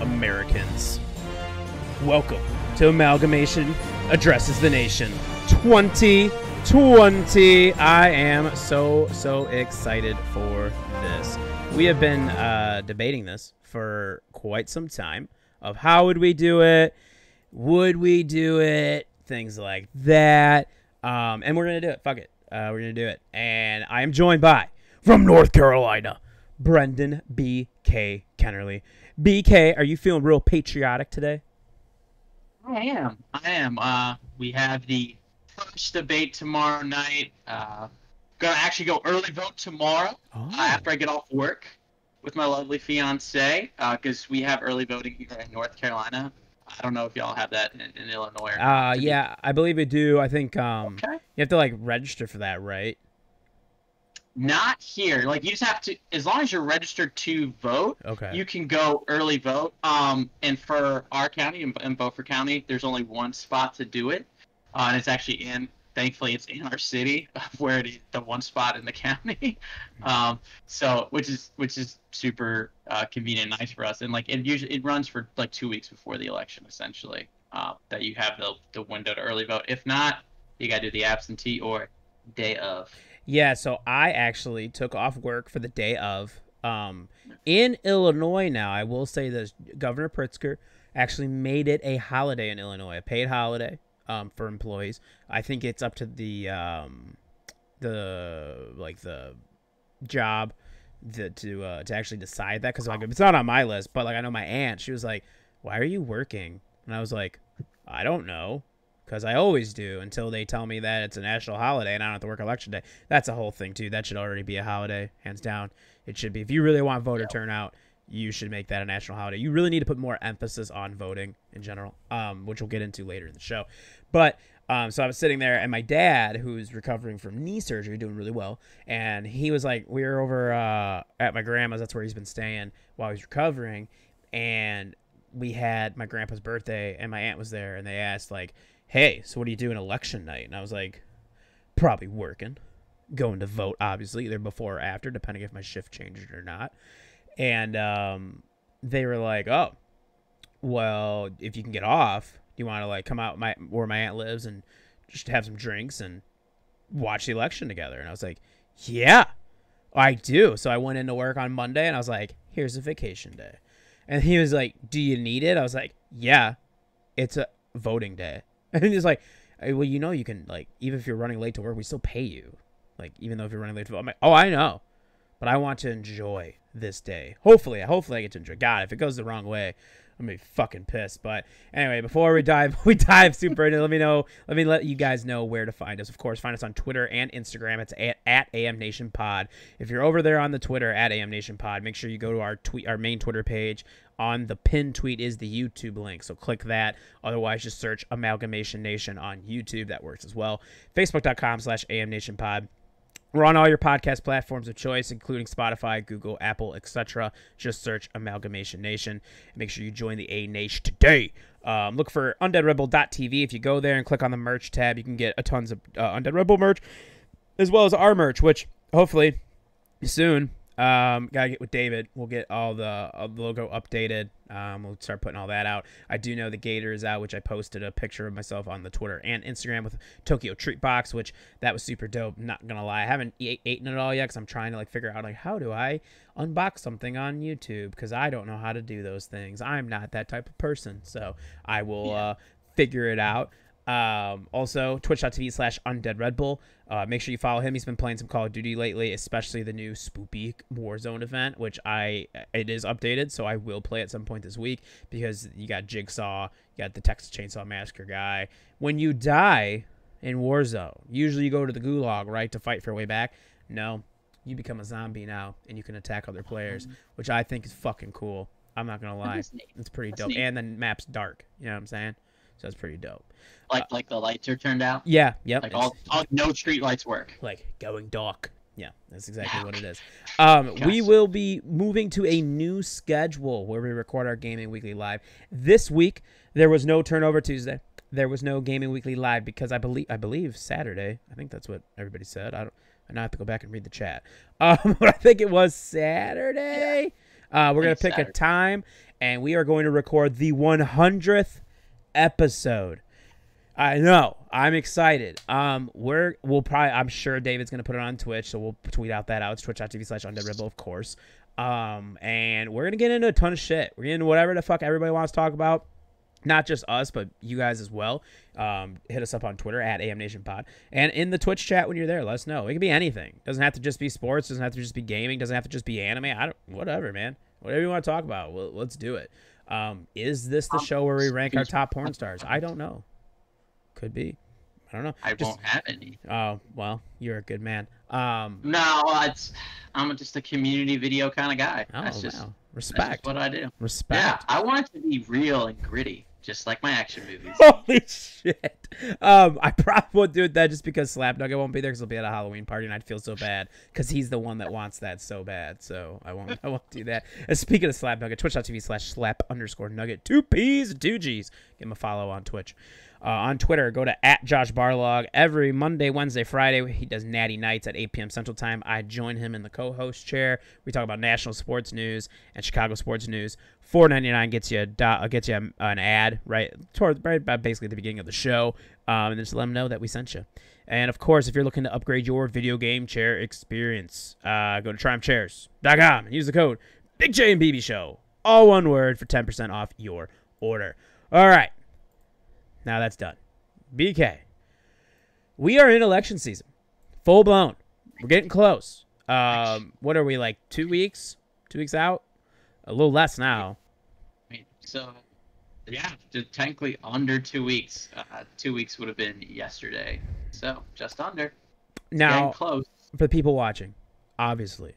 Americans. Welcome to Amalgamation Addresses the Nation 2020. I am so excited for this. We have been debating this for quite some time of how would we do it, would we do it, things like that. And we're going to do it. Fuck it. We're going to do it. And I am joined by, from North Carolina, Brendan B.K. Kennerly. BK, are you feeling real patriotic today? I am. We have the first debate tomorrow night. Gonna actually go early vote tomorrow after I get off work with my lovely fiance, because we have early voting here in North Carolina. I don't know if y'all have that in Illinois or not. Yeah, I believe we do. I think you have to like register for that, right? Not here. Like, you just have to, as long as you're registered to vote, you can go early vote. And for our county, in Beaufort County, there's only one spot to do it. And it's actually thankfully, it's in our city, where it is the one spot in the county. So, which is super convenient and nice for us. And like, it runs for like 2 weeks before the election, essentially, that you have the window to early vote. If not, you got to do the absentee or day of. Yeah, so I actually took off work for the day of. In Illinois now, I will say this, Governor Pritzker actually made it a holiday in Illinois, a paid holiday for employees. I think it's up to the job to actually decide that, because like it's not on my list, but like I know my aunt, she was like, "Why are you working?" And I was like, "I don't know. Because I always do until they tell me that it's a national holiday and I don't have to work election day." That's a whole thing, too. That should already be a holiday, hands down. It should be. If you really want voter turnout, you should make that a national holiday. You really need to put more emphasis on voting in general, which we'll get into later in the show. But so I was sitting there, and my dad, who's recovering from knee surgery, doing really well, and he was like, we were over at my grandma's. That's where he's been staying while he's recovering, and we had my grandpa's birthday, and my aunt was there, and they asked, like, "Hey, so what do you do on election night?" And I was like, "Probably working, going to vote, obviously, either before or after, depending if my shift changes or not." And they were like, "Oh, well, if you can get off, do you want to like come out where my aunt lives and just have some drinks and watch the election together?" And I was like, "Yeah, I do." So I went into work on Monday, and I was like, "Here's a vacation day." And he was like, "Do you need it?" I was like, "Yeah, it's a voting day." And he's like, "Well, you know, you can, like, even if you're running late to work, we still pay you. Like, even though if you're running late to work." I'm like, "Oh, I know. But I want to enjoy this day. Hopefully I get to enjoy." God, if it goes the wrong way, I'm going to be fucking pissed. But anyway, before we dive super into it, let me let you guys know where to find us. Of course, find us on Twitter and Instagram. It's at AMNationPod. If you're over there on the Twitter at AMNationPod, make sure you go to our main Twitter page. On the pinned tweet is the YouTube link, so click that. Otherwise, just search Amalgamation Nation on YouTube. That works as well. Facebook.com/AMNationPod. We're on all your podcast platforms of choice, including Spotify, Google, Apple, etc. Just search Amalgamation Nation. And make sure you join the A Nation today. Look for UndeadRebel.tv. If you go there and click on the merch tab, you can get a tons of Undead Rebel merch, as well as our merch, which hopefully soon. Gotta get with David. We'll get all the logo updated. We'll start putting all that out. I do know the Gator is out, which I posted a picture of myself on the Twitter and Instagram with Tokyo Treat Box, which that was super dope. Not gonna lie, I haven't eaten it all yet because I'm trying to like figure out like how do I unbox something on YouTube, because I don't know how to do those things. I'm not that type of person, so I will figure it out. Also, twitch.tv/UndeadRedBull. Make sure you follow him. He's been playing some Call of Duty lately, especially the new Spoopy Warzone event, which it is updated, so I will play at some point this week, because you got Jigsaw, you got the Texas Chainsaw Massacre guy. When you die in Warzone, usually you go to the gulag, right, to fight for your way back. No, you become a zombie now, and you can attack other players, which I think is fucking cool. I'm not gonna lie. It's pretty dope. And the map's dark, you know what I'm saying? So it's pretty dope. Like the lights are turned out? Yeah, yep. Like all no street lights work. Like going dark. Yeah, that's exactly what it is. We will be moving to a new schedule where we record our Gaming Weekly Live. This week, there was no Turnover Tuesday. There was no Gaming Weekly Live because I believe Saturday. I think that's what everybody said. I now have to go back and read the chat. But I think it was Saturday. We're going to pick a time, and we are going to record the 100th episode. I know. I'm excited. We'll probably, I'm sure David's going to put it on Twitch, so we'll tweet out that out. It's twitch.tv/UndeadRibble, of course. And we're going to get into a ton of shit. We're getting into whatever the fuck everybody wants to talk about. Not just us, but you guys as well. Hit us up on Twitter at AMNationPod. And in the Twitch chat when you're there, let us know. It can be anything. Doesn't have to just be sports. Doesn't have to just be gaming. Doesn't have to just be anime. Whatever, man. Whatever you want to talk about, let's do it. Is this the show where we rank our top porn stars? I don't know. Could be. I don't know. I won't have any. Oh, well, you're a good man. No, I'm just a community video kind of guy. That's just respect. That's just what I do. Respect. Yeah, I want it to be real and gritty, just like my action movies. Holy shit. I probably won't do that just because Slap Nugget won't be there because he'll be at a Halloween party and I'd feel so bad because he's the one that wants that so bad. So I won't do that. And speaking of Slap Nugget, twitch.tv/slap_nugget. 2 P's and 2 G's. Give him a follow on Twitch. On Twitter, go to @JoshBarlog. Every Monday, Wednesday, Friday, he does Natty Nights at 8 p.m. Central Time. I join him in the co-host chair. We talk about national sports news and Chicago sports news. $4.99 gets you an ad right about basically the beginning of the show, and then just let them know that we sent you. And of course, if you're looking to upgrade your video game chair experience, go to TriumphChairs.com and use the code Big J and BB Show, all one word, for 10% off your order. All right. Now that's done. BK. We are in election season. Full blown. We're getting close. What are we, like 2 weeks? 2 weeks out? A little less now. So, yeah, just technically under 2 weeks. 2 weeks would have been yesterday. So, just under. Now, getting close. For the people watching, obviously,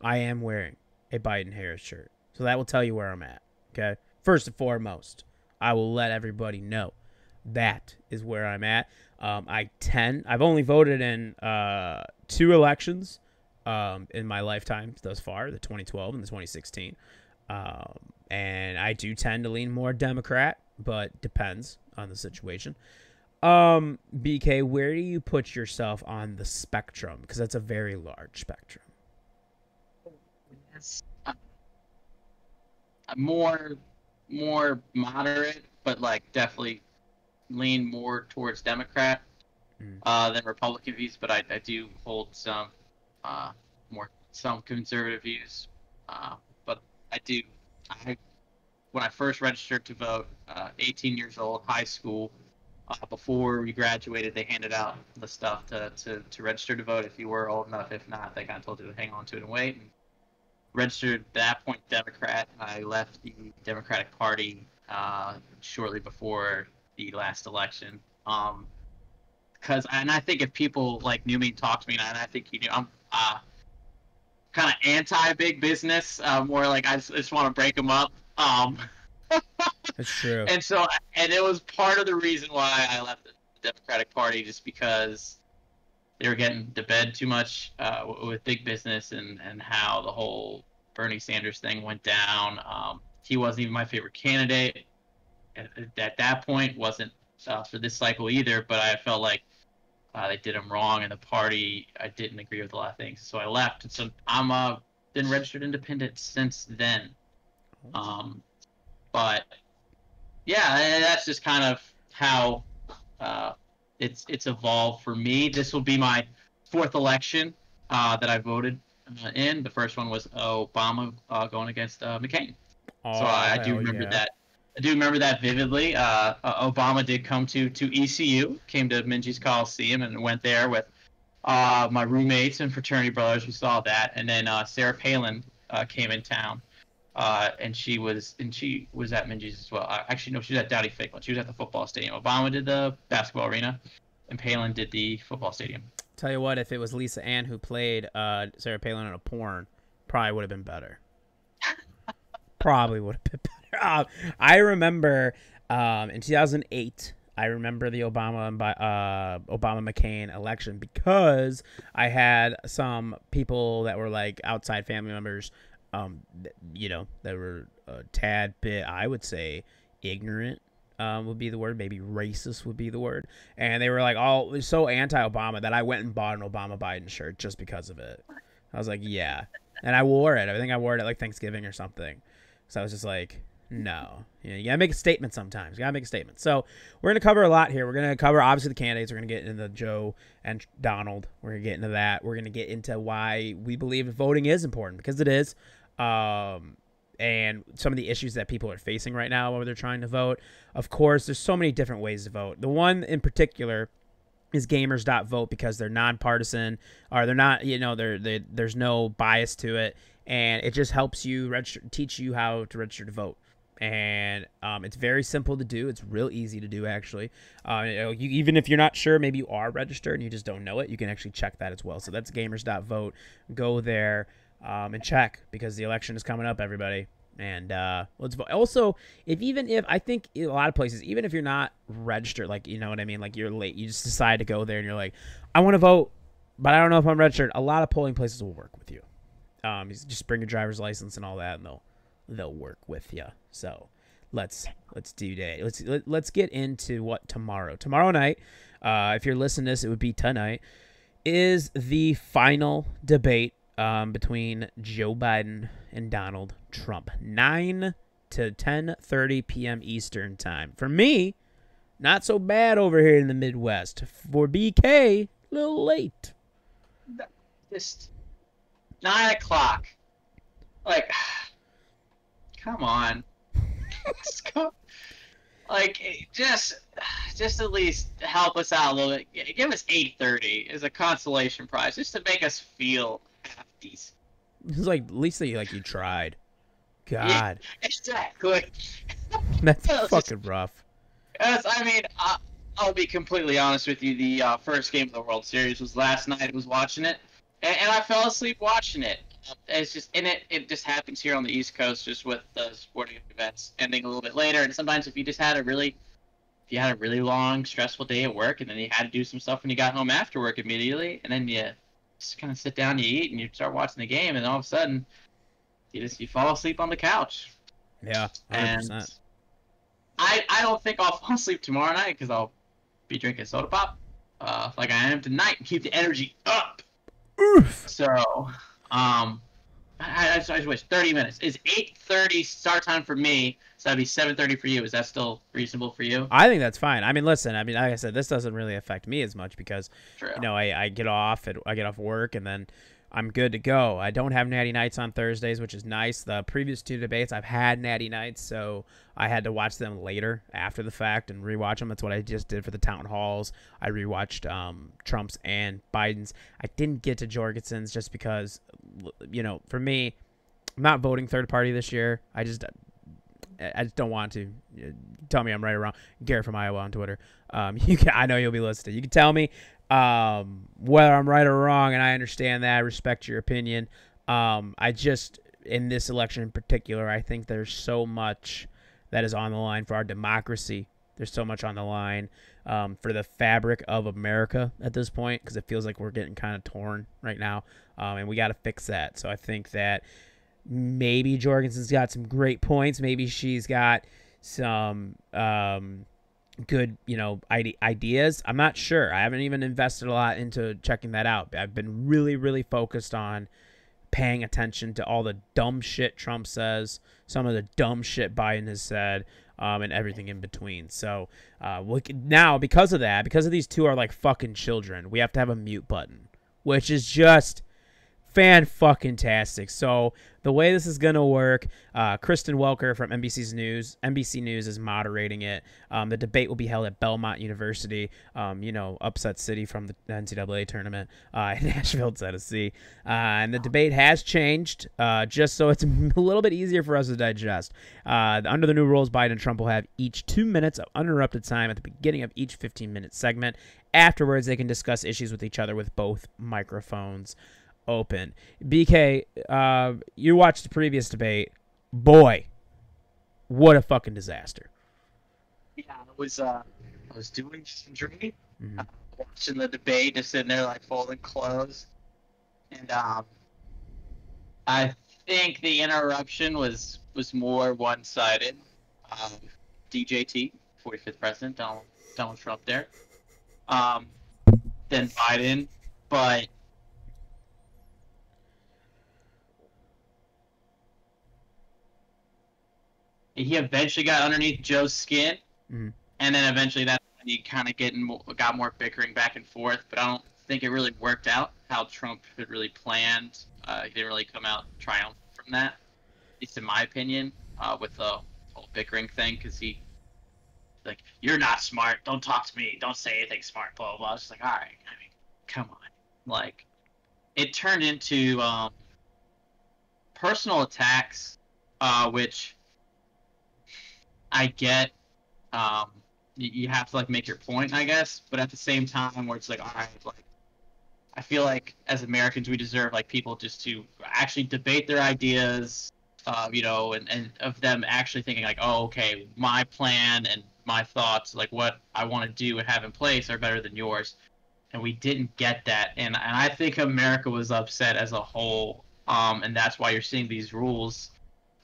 I am wearing a Biden-Harris shirt. So that will tell you where I'm at. Okay? First and foremost, I will let everybody know. That is where I'm at. I've only voted in 2 elections in my lifetime thus far, the 2012 and the 2016. And I do tend to lean more Democrat, but depends on the situation. BK, where do you put yourself on the spectrum? Because that's a very large spectrum. It's more moderate, but like definitely lean more towards Democrat than Republican views, but I do hold some conservative views. But when I first registered to vote, 18 years old, high school, before we graduated, they handed out the stuff to register to vote if you were old enough. If not, they kind of told you to hang on to it and wait. And registered at that point Democrat. I left the Democratic Party shortly before the last election, and I think if people like knew me and talked to me, and I think you knew, I'm kind of anti big business, more like I just want to break them up. That's true. And it was part of the reason why I left the Democratic Party, just because they were getting to bed too much with big business and how the whole Bernie Sanders thing went down. He wasn't even my favorite candidate at that point, wasn't for this cycle either, but I felt like they did him wrong, and the party, I didn't agree with a lot of things, so I left. And so I'm been registered independent since then. But yeah, that's just kind of how it's evolved for me. This will be my 4th election that I voted in. The first one was Obama going against McCain. So I do remember that. I do remember that vividly. Obama did come to ECU, came to Minji's Coliseum, and went there with my roommates and fraternity brothers. We saw that, and then Sarah Palin came in town, and she was at Minji's as well. Actually, no, she was at Dowdy Ficklen. She was at the football stadium. Obama did the basketball arena, and Palin did the football stadium. Tell you what, if it was Lisa Ann who played Sarah Palin in a porn, probably would have been better. Probably would have been better. I remember in 2008, I remember the Obama-McCain election because I had some people that were like outside family members, that were a tad bit, I would say, ignorant would be the word. Maybe racist would be the word. And they were like all so anti-Obama that I went and bought an Obama Biden shirt just because of it. I was like, yeah, And I wore it. I think I wore it at like Thanksgiving or something. So I was just like, no. You gotta make a statement sometimes. You gotta make a statement. So we're gonna cover a lot here. We're gonna cover obviously the candidates. We're gonna get into Joe and Donald. We're gonna get into that. We're gonna get into why we believe voting is important, because it is. And some of the issues that people are facing right now while they're trying to vote. Of course, there's so many different ways to vote. The one in particular is gamers.vote, because they're nonpartisan, or they're not, there's no bias to it, and it just helps you teach you how to register to vote. And it's very simple to do. It's real easy to do, actually. Even if you're not sure, maybe you are registered and you just don't know it, you can actually check that as well. So that's gamers.vote. Go there and check, because the election is coming up, everybody. And let's vote. Also, if I think a lot of places, even if you're not registered, like, you know what I mean, like you're late, you just decide to go there and you're like, I want to vote, but I don't know if I'm registered. A lot of polling places will work with you. Just bring your driver's license and all that, and they'll work with you. So let's do that. Let's get into what tomorrow night. If you're listening to this, it would be tonight, is the final debate between Joe Biden and Donald Trump, 9 to 10:30 p.m. Eastern time. For me, not so bad over here in the Midwest. For BK, a little late. Just 9 o'clock. Like, come on. Just at least help us out a little bit. Give us 8:30 as a consolation prize, just to make us feel happy. It's like, at least you tried. God. Yeah, exactly. That's fucking rough. I mean, I'll be completely honest with you. The first game of the World Series was last night. I was watching it, and I fell asleep watching it. It's just, and it just happens here on the East Coast, just with the sporting events ending a little bit later. And sometimes if you had a really long, stressful day at work, and then you had to do some stuff when you got home after work immediately, and then you just kind of sit down, you eat, and you start watching the game, and all of a sudden, you fall asleep on the couch. Yeah, 100%. And I don't think I'll fall asleep tomorrow night, because I'll be drinking soda pop, like I am tonight, and keep the energy up. Oof. So, I just wish 30 minutes. Is 8:30 start time for me, so that'd be 7:30 for you. Is that still reasonable for you? I think that's fine. I mean, listen, like I said, this doesn't really affect me as much, because, True. I get off work, and then I'm good to go. I don't have natty nights on Thursdays, which is nice. The previous two debates, I've had natty nights, so I had to watch them later after the fact and rewatch them. That's what I just did for the town halls. I rewatched Trump's and Biden's. I didn't get to Jorgensen's just because, for me, I'm not voting third party this year. I just don't want to. Tell me I'm right or wrong. Garrett from Iowa on Twitter. I know you'll be listening. You can tell me whether I'm right or wrong, and I understand that. I respect your opinion. I just, in this election in particular, I think there's so much that is on the line for our democracy. There's so much on the line for the fabric of America at this point, because it feels like we're getting kind of torn right now, and we got to fix that. So I think that maybe Jorgensen's got some great points. Maybe she's got some good, ideas. I'm not sure. I haven't even invested a lot into checking that out. I've been really, really focused on paying attention to all the dumb shit Trump says, some of the dumb shit Biden has said, and everything in between. So now, because of these two are like fucking children, we have to have a mute button, which is just fan-fucking-tastic. So the way this is going to work, Kristen Welker from NBC News is moderating it. The debate will be held at Belmont University, upset city from the NCAA tournament in Nashville, Tennessee. And the debate has changed, just so it's a little bit easier for us to digest. Under the new rules, Biden and Trump will have each 2 minutes of uninterrupted time at the beginning of each 15-minute segment. Afterwards, they can discuss issues with each other with both microphones open. BK, you watched the previous debate. Boy, what a fucking disaster. Yeah, I was doing some drinking, watching the debate, just sitting there like folding clothes, and I think the interruption was more one-sided. DJT, 45th president, Donald Trump there, than Biden, but he eventually got underneath Joe's skin, mm-hmm. and then eventually that he kind of got more bickering back and forth. But I don't think it really worked out how Trump had really planned. He didn't really come out triumphant from that, at least in my opinion, with the whole bickering thing, because he, like, you're not smart, don't talk to me, don't say anything smart, blah, blah, blah. It's like, all right, I mean, come on. Like, it turned into personal attacks, which I get. You have to, like, make your point, I guess, but at the same time where it's like, all right, like, I feel like as Americans we deserve, like, people just to actually debate their ideas, you know, and of them actually thinking like, oh, okay, my plan and my thoughts, like what I want to do and have in place, are better than yours. And we didn't get that, and I think America was upset as a whole, and that's why you're seeing these rules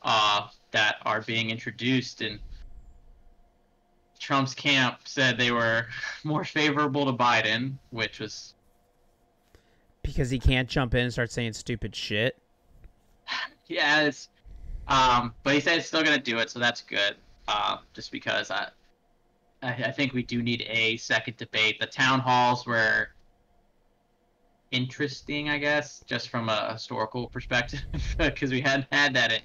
that are being introduced. And Trump's camp said they were more favorable to Biden, which was because he can't jump in and start saying stupid shit. Yeah, it's but he said he's still gonna do it, so that's good. Just because I think we do need a second debate. The town halls were interesting, I guess, just from a historical perspective, because we hadn't had that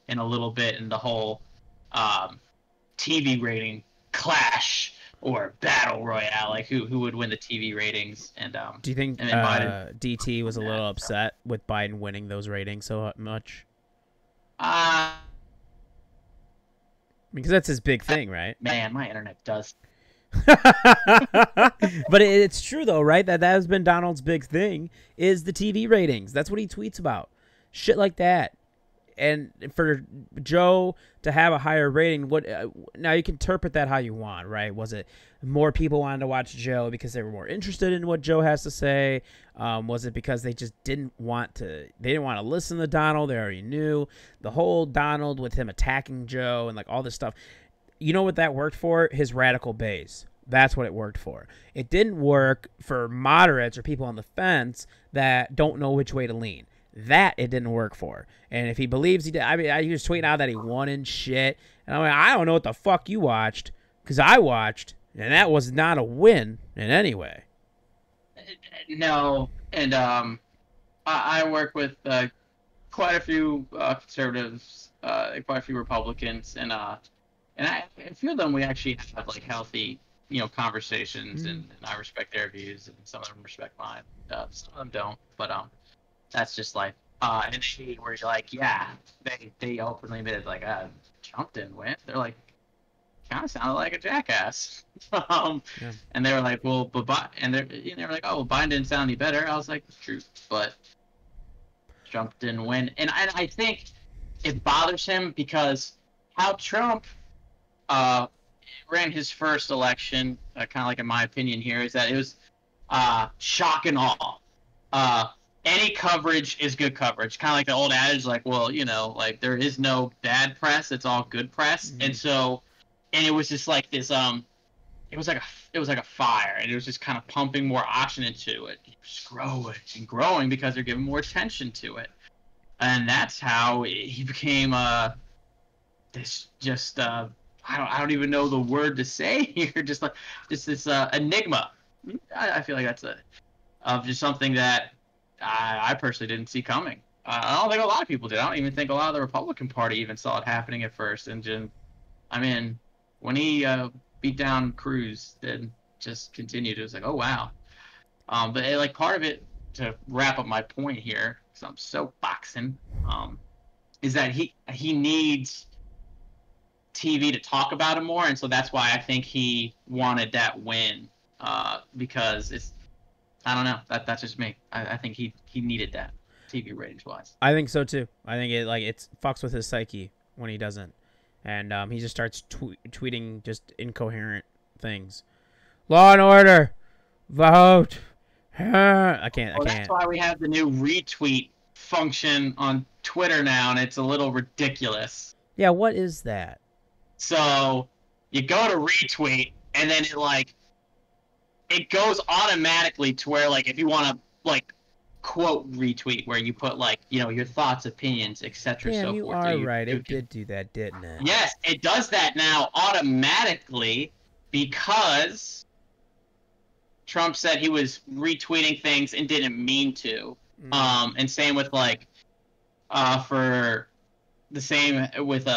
in a little bit, in the whole TV rating clash or battle royale, like who would win the TV ratings. And do you think DT was a little upset with Biden winning those ratings so much? Because that's his big thing, right? Man, my internet does. But it's true though, right? That has been Donald's big thing, is the TV ratings. That's what he tweets about, shit like that. And for Joe to have a higher rating, what now you can interpret that how you want, right? Was it more people wanted to watch Joe because they were more interested in what Joe has to say? Was it because they just didn't want to listen to Donald? They already knew the whole Donald with him attacking Joe and like all this stuff. You know what that worked for? His radical base. That's what it worked for. It didn't work for moderates or people on the fence that don't know which way to lean. That it didn't work for. And if he believes he did, I mean, he was tweeting out that he won and shit. And I'm like, I don't know what the fuck you watched, because I watched, and that was not a win in any way. No, and I work with quite a few conservatives, quite a few Republicans, and a few of them we actually have like healthy, conversations, and I respect their views, and some of them respect mine. Some of them don't, but that's just life. And they were like, yeah, they openly admitted, like, Trump didn't win. They're like, kind of sounded like a jackass. Yeah. And they were like, well, but and they were like, oh, well, Biden didn't sound any better. I was like, true, but Trump didn't win. And I think it bothers him because how Trump ran his first election, kind of like in my opinion here, is that it was shock and awe. Any coverage is good coverage. Kind of like the old adage, like, well, like there is no bad press; it's all good press. Mm-hmm. And it was just like this. It was like a fire, and it was just kind of pumping more oxygen into it. It was growing and growing because they're giving more attention to it, and that's how he became this just I don't even know the word to say here. Just this enigma. I feel like that's just something that I personally didn't see coming. I don't think a lot of people did. I don't even think a lot of the Republican Party even saw it happening at first. And when he beat down Cruz, then just continued. It was like, oh wow. But like part of it, to wrap up my point here, because I'm so boxing, is that he needs TV to talk about him more, and so that's why I think he wanted that win, because it's. I don't know. That's just me. I think he needed that, TV ratings wise. I think so too. I think it fucks with his psyche when he doesn't, and he just starts tweeting just incoherent things. Law and order, vote. I can't. That's why we have the new retweet function on Twitter now, and it's a little ridiculous. Yeah, what is that? So you go to retweet, and then it goes automatically to where, like, if you want to, like, quote retweet where you put like, you know, your thoughts, opinions, etc. Damn, so you forth. are right. It did do that, didn't it? Yes, it does that now automatically because Trump said he was retweeting things and didn't mean to. And same with like for the same with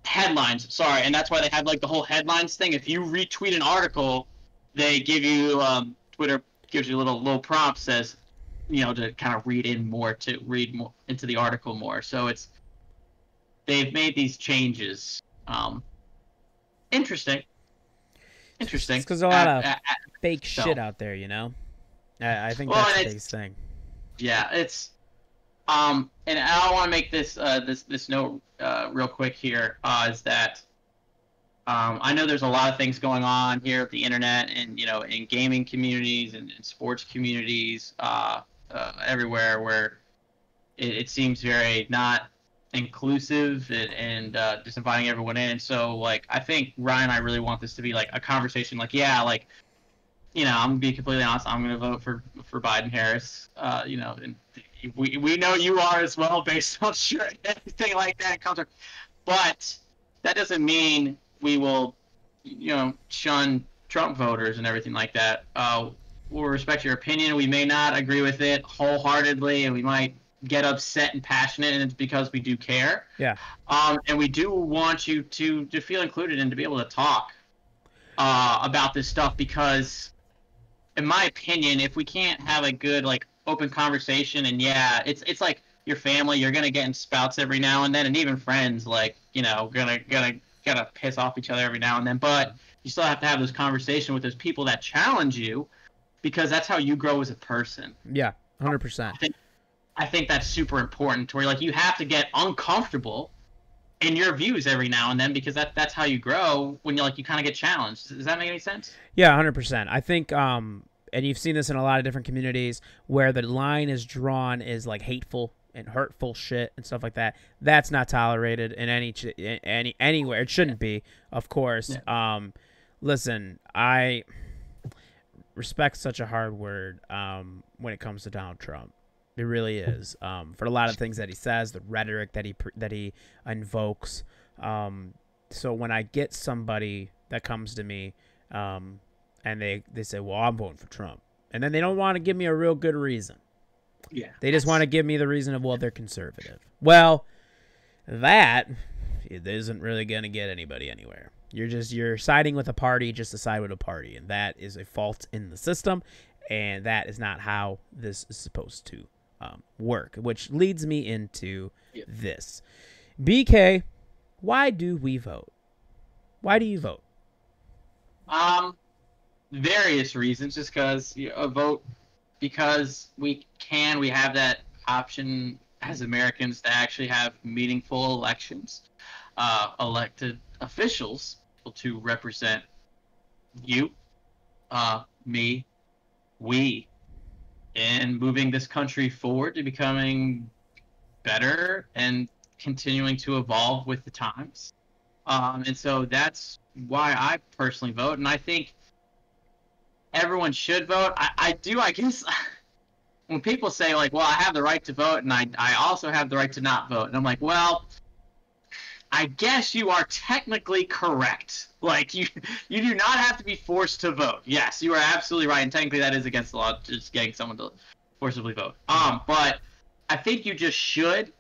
headlines. Sorry, and that's why they have like the whole headlines thing. If you retweet an article, they give you Twitter gives you a little prompt, says, you know, to kind of read more into the article more. So they've made these changes. Interesting. Because there's a lot of fake shit out there, you know. I think that's the biggest thing. Yeah, it's and I want to make this this note real quick here is that I know there's a lot of things going on here with the internet and, you know, in gaming communities and sports communities everywhere where it seems very not inclusive and just inviting everyone in. And so, like, I think Ryan and I really want this to be like a conversation. Like, yeah, like, you know, I'm gonna be completely honest. I'm gonna vote for Biden Harris. You know, and we know you are as well, based on sure anything like that comes. But that doesn't mean we will, you know, shun Trump voters and everything like that. We'll respect your opinion. We may not agree with it wholeheartedly, and we might get upset and passionate, and it's because we do care. Yeah. And we do want you to feel included and to be able to talk about this stuff, because, in my opinion, if we can't have a good, like, open conversation, and yeah, it's like your family, you're gonna get in spouts every now and then, and even friends, like, you know, gonna piss off each other every now and then, but you still have to have this conversation with those people that challenge you, because that's how you grow as a person. Yeah, 100%. I think that's super important, to where, like, you have to get uncomfortable in your views every now and then, because that's how you grow, when you kind of get challenged. Does that make any sense? Yeah, 100%. I think and you've seen this in a lot of different communities where the line is drawn is like hateful and hurtful shit and stuff like that. That's not tolerated in anywhere. It shouldn't be, of course. Yeah. Listen, I respect such a hard word when it comes to Donald Trump. It really is. For a lot of things that he says, the rhetoric that he invokes. So when I get somebody that comes to me and they say, well, I'm voting for Trump, and then they don't want to give me a real good reason. Yeah. They just want to give me the reason of, well, they're conservative. Well, that isn't really going to get anybody anywhere. You're siding with a party just to side with a party, and that is a fault in the system, and that is not how this is supposed to work, which leads me into this. BK, why do we vote? Why do you vote? Various reasons. Just because vote because we have that option as Americans to actually have meaningful elections, elected officials to represent you, me, we, in moving this country forward to becoming better and continuing to evolve with the times. And so that's why I personally vote, and I think everyone should vote. I guess, when people say, like, well, I have the right to vote, and I also have the right to not vote, and I'm like, well, I guess you are technically correct. Like, you do not have to be forced to vote. Yes, you are absolutely right, and technically that is against the law, just getting someone to forcibly vote. But I think you just should,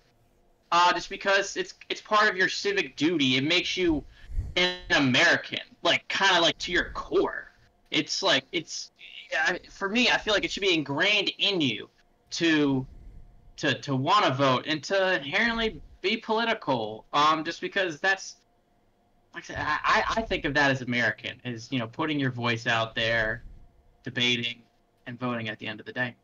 just because it's part of your civic duty. It makes you an American, like, kind of like to your core. It's like, for me, I feel like it should be ingrained in you to want to vote and to inherently be political. Just because that's, like I said, I think of that as American, is, you know, putting your voice out there, debating, and voting at the end of the day.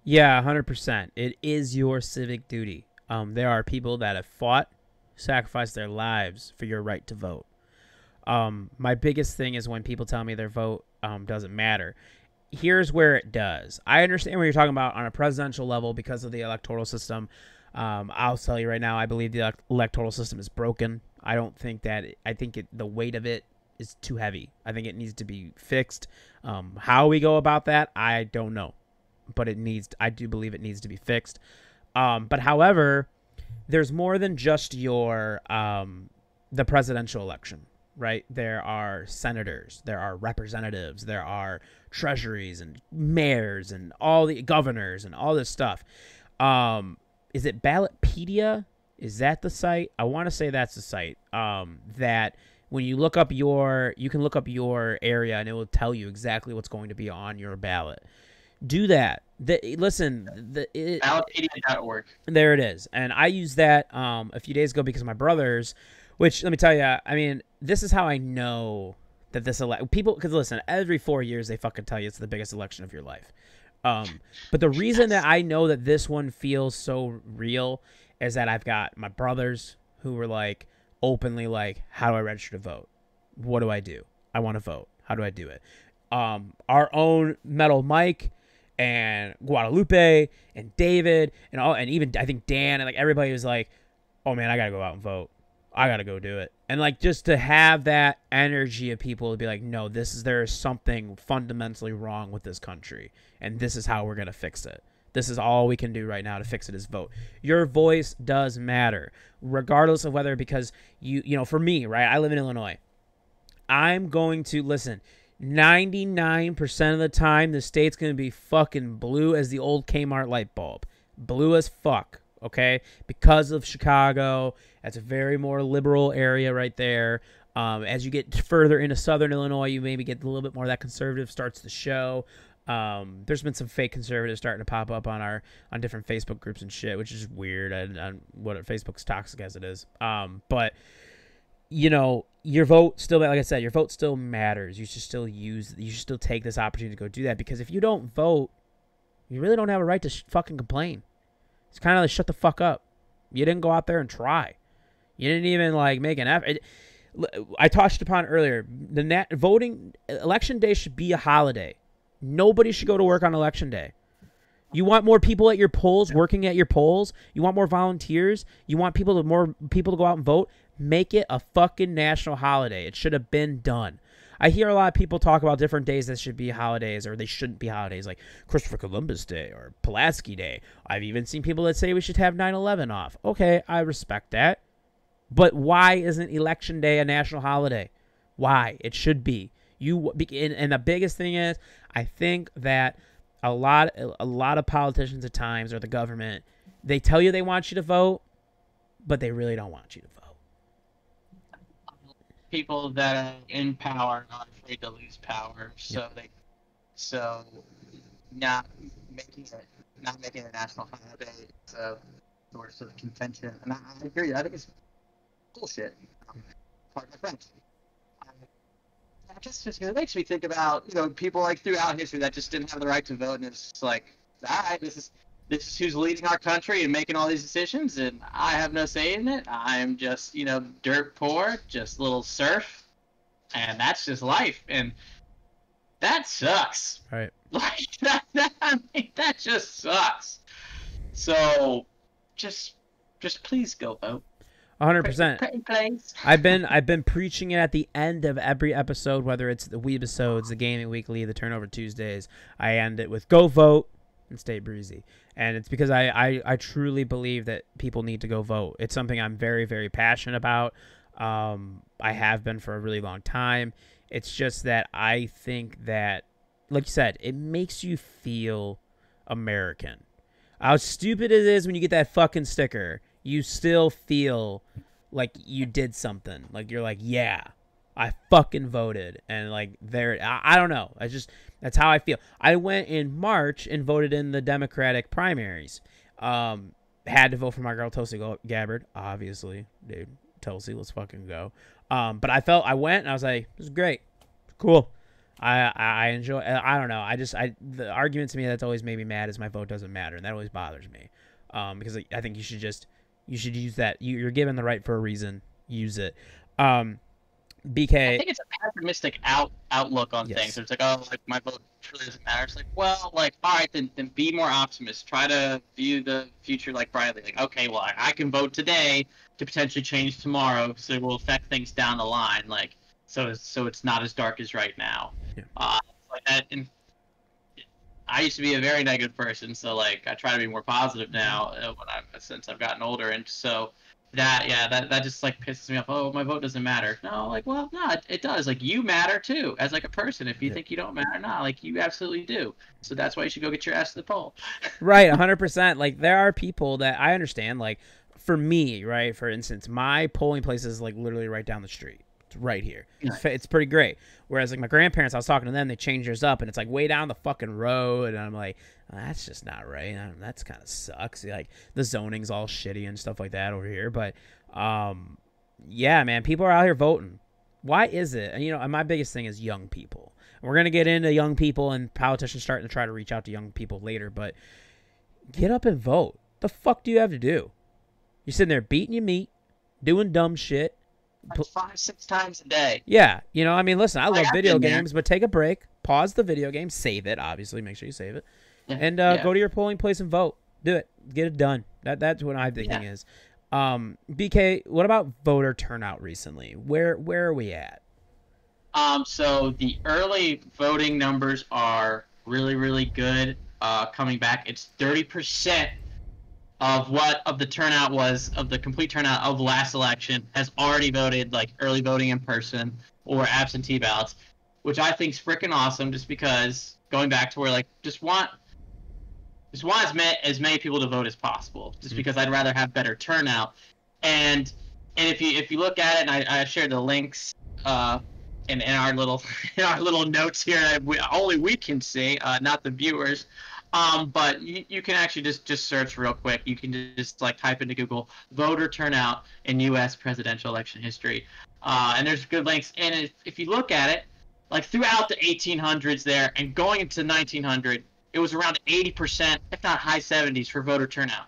Yeah, 100%. It is your civic duty. There are people that have fought, sacrificed their lives for your right to vote. My biggest thing is when people tell me their vote doesn't matter. Here's where it does. I understand what you're talking about on a presidential level because of the electoral system. I'll tell you right now, I believe the electoral system is broken. I don't think that I think the weight of it is too heavy. I think it needs to be fixed. How we go about that, I don't know. but I do believe it needs to be fixed. But however, there's more than just the presidential election, right? There are senators, there are representatives, there are treasuries and mayors and all the governors and all this stuff. Is it Ballotpedia? Is that the site? I want to say that's the site. That when you look up you can look up your area and it will tell you exactly what's going to be on your ballot. Do that. Ballotpedia.org. There it is. And I used that a few days ago because my brothers, which let me tell you, I mean, this is how I know that people, because listen, every 4 years they fucking tell you it's the biggest election of your life. But the reason that I know that this one feels so real is that I've got my brothers who were like openly like, how do I register to vote? What do I do? I want to vote. How do I do it? Our own Metal Mike and Guadalupe and David and even I think Dan and like everybody was like, oh man, I gotta go out and vote. I gotta go do it. And like just to have that energy of people to be like, no, there is something fundamentally wrong with this country, and this is how we're gonna fix it. This is all we can do right now to fix it is vote. Your voice does matter, regardless of whether, because you know, for me, right, I live in Illinois. I'm going to listen. 99% of the time, the state's going to be fucking blue as the old Kmart light bulb. Blue as fuck, okay? Because of Chicago. That's a very more liberal area right there. As you get further into southern Illinois, you maybe get a little bit more of that conservative starts to show. There's been some fake conservatives starting to pop up on different Facebook groups and shit, which is weird. And what Facebook's toxic as it is. But you know, your vote still, like I said, your vote still matters. You should still take this opportunity to go do that, because if you don't vote, you really don't have a right to fucking complain. It's kind of like, shut the fuck up. You didn't go out there and try. You didn't even like make an effort. I touched upon earlier, election day should be a holiday. Nobody should go to work on election day. You want more people at your polls, working at your polls? You want more volunteers? You want more people to go out and vote? Make it a fucking national holiday. It should have been done. I hear a lot of people talk about different days that should be holidays or they shouldn't be holidays, like Christopher Columbus Day or Pulaski Day. I've even seen people that say we should have 9/11 off. Okay, I respect that. But why isn't Election Day a national holiday? Why? It should be. And the biggest thing is, I think that a lot of politicians at times, or the government, they tell you they want you to vote, but they really don't want you to vote. People that are in power are afraid to lose power, so not making it a national holiday is a source of contention. And I agree. I think it's bullshit. Pardon my French. It makes me think about, you know, people like throughout history that just didn't have the right to vote, and it's just like, all right, this is who's leading our country and making all these decisions, and I have no say in it. I'm just, you know, dirt poor, just a little serf, and that's just life, and that sucks. Right. Like that just sucks. So, just please go vote. 100%. I've been preaching it at the end of every episode, whether it's the Weebisodes, the Gaming Weekly, the Turnover Tuesdays. I end it with go vote and stay breezy. And it's because I truly believe that people need to go vote. It's something I'm very, very passionate about. I have been for a really long time. It's just that I think that, like you said, it makes you feel American. How stupid it is when you get that fucking sticker. You still feel like you did something. Like you're like, yeah, I fucking voted. And like I don't know. That's how I feel. I went in March and voted in the Democratic primaries. Had to vote for my girl Tulsi Gabbard, obviously. Dude, Tulsi, let's fucking go. But I went and I was like, this is great. Cool. I enjoy, I don't know. The argument to me that's always made me mad is my vote doesn't matter. And that always bothers me. Because I think you should use that. You're given the right for a reason. Use it. BK. I think it's a pessimistic outlook on things. It's like, oh, like my vote truly doesn't matter. It's like, well, like, all right, then be more optimist. Try to view the future like brightly. Like, okay, well, I can vote today to potentially change tomorrow, so it will affect things down the line. Like, so it's not as dark as right now. Yeah. Like that. And I used to be a very negative person, so like I try to be more positive now since I've gotten older, and so that just like pisses me off. Oh, my vote doesn't matter. No, like, well, no, it does. Like, you matter too as like a person. If you think you don't matter, no, like you absolutely do. So that's why you should go get your ass to the poll. Right, 100%. Like, there are people that I understand. Like, for me, right, for instance, my polling place is like literally right down the street. It's right here. Nice. It's pretty great. Whereas like my grandparents, I was talking to them, they changed theirs up, and it's like way down the fucking road, and I'm like, oh, that's just not right. That's kind of sucks. Like, the zoning's all shitty and stuff like that over here. But yeah, man, people are out here voting. Why is it? And, you know, my biggest thing is young people. We're going to get into young people and politicians starting to try to reach out to young people later, but get up and vote. The fuck do you have to do? You're sitting there beating your meat, doing dumb shit. Like 5-6 times a day. Yeah. You know, I mean, listen, I love video games, but take a break, pause the video game, save it, obviously, make sure you save it, and go to your polling place and vote. Do it. Get it done. That's what I'm thinking is. BK, what about voter turnout recently? Where are we at? So the early voting numbers are really good. Coming back, it's 30% of the turnout was of the complete turnout of the last election has already voted, like early voting in person or absentee ballots, which I think is freaking awesome. Just because going back to where like just want as many people to vote as possible. Just because I'd rather have better turnout. And if you look at it, and I shared the links in our little notes here, only we can see, not the viewers. But you can actually just search real quick. You can just like type into Google voter turnout in U.S. presidential election history, and there's good links. And if you look at it, like throughout the 1800s there and going into 1900, it was around 80%, if not high 70s, for voter turnout,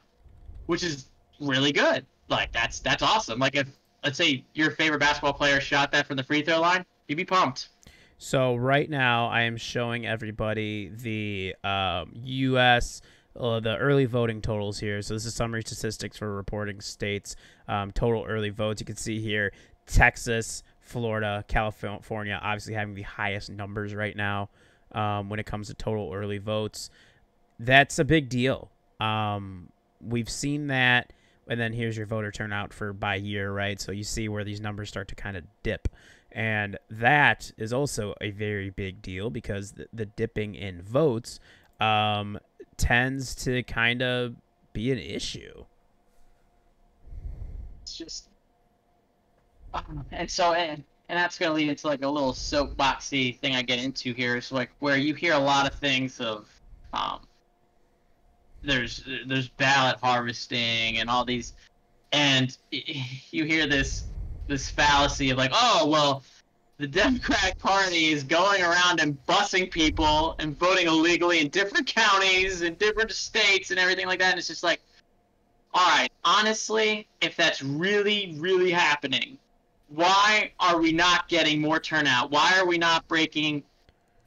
which is really good. Like that's awesome. Like if let's say your favorite basketball player shot that from the free throw line, you'd be pumped. So right now I am showing everybody the U.S. The early voting totals here. So this is summary statistics for reporting states. Total early votes. You can see here Texas, Florida, California obviously having the highest numbers right now when it comes to total early votes. That's a big deal. We've seen that. And then here's your voter turnout by year, right? So you see where these numbers start to kind of dip. And that is also a very big deal because the dipping in votes tends to kind of be an issue. It's just, and that's going to lead into like a little soapboxy thing I get into here. Is like where you hear a lot of things of, there's ballot harvesting and all these, and you hear this fallacy of like, oh, well, the Democratic Party is going around and busing people and voting illegally in different counties and different states and everything like that. And it's just like, all right, honestly, if that's really, really happening, why are we not getting more turnout? Why are we not breaking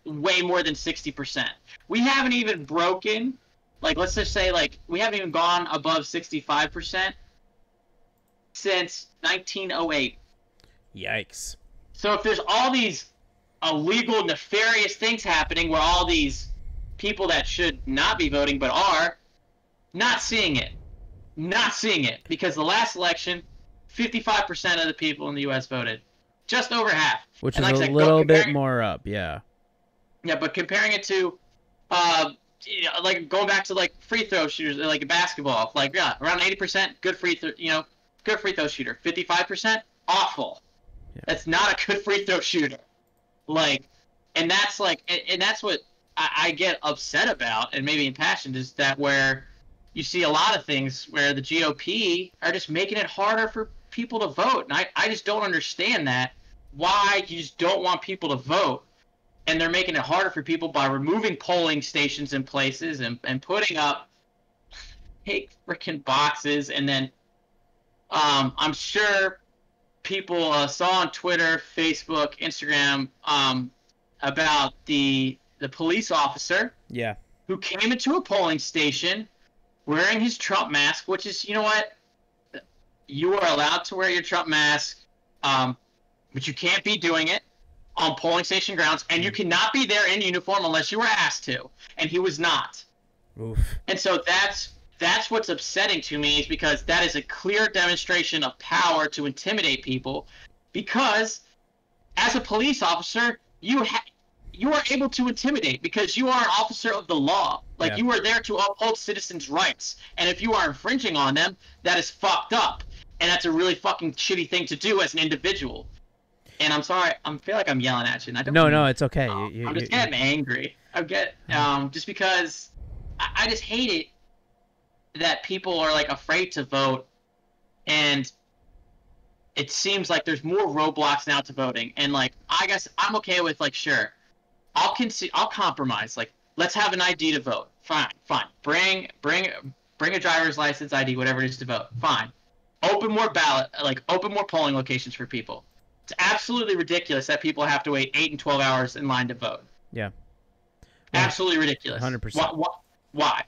way more than 60%? We haven't even broken, like, let's just say, like, we haven't even gone above 65% since 1908. Yikes. So if there's all these illegal, nefarious things happening where all these people that should not be voting but are, not seeing it. Because the last election, 55% of the people in the U.S. voted. Just over half. Which is a little bit more up, yeah. Yeah, but comparing it to, like going back to like free throw shooters, like basketball, like yeah, around 80% good free throw shooter. 55% awful. Yeah. That's not a good free throw shooter. Like, and that's like, and that's what I get upset about, and maybe impassioned, is that where you see a lot of things where the GOP are just making it harder for people to vote, and I just don't understand that. Why you just don't want people to vote, and they're making it harder for people by removing polling stations in places and putting up fake freaking boxes, and then I'm sure people saw on Twitter, Facebook, Instagram about the police officer, yeah, who came into a polling station wearing his Trump mask, which is, you know what, you are allowed to wear your Trump mask, but you can't be doing it on polling station grounds, and you cannot be there in uniform unless you were asked to, and he was not. Oof. And so that's what's upsetting to me, is because that is a clear demonstration of power to intimidate people, because as a police officer, you are able to intimidate because you are an officer of the law. Like, you are there to uphold citizens' rights. And if you are infringing on them, that is fucked up. And that's a really fucking shitty thing to do as an individual. And I'm sorry, I feel like I'm yelling at you. And I don't no, it's okay. I'm just getting angry. Just because I just hate it that people are, like, afraid to vote. And it seems like there's more roadblocks now to voting. And, like, I guess I'm okay with, like, sure, I'll compromise. Like, let's have an ID to vote. Fine. Bring a driver's license, ID, whatever it is to vote. Fine. Open more polling locations for people. It's absolutely ridiculous that people have to wait 8 and 12 hours in line to vote. Yeah. Absolutely ridiculous. 100%. Why?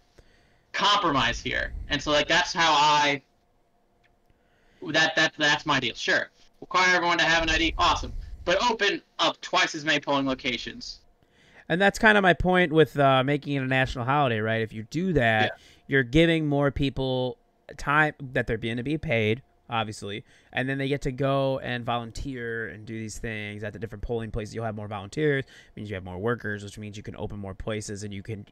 Compromise here. And so, like, that's how that's my deal. Sure. Require everyone to have an ID. Awesome. But open up twice as many polling locations. And that's kind of my point with making it a national holiday, right? If you do that, you're giving more people time that they're going to be paid, obviously, and then they get to go and volunteer and do these things at the different polling places. You'll have more volunteers, means you have more workers, which means you can open more places, and you can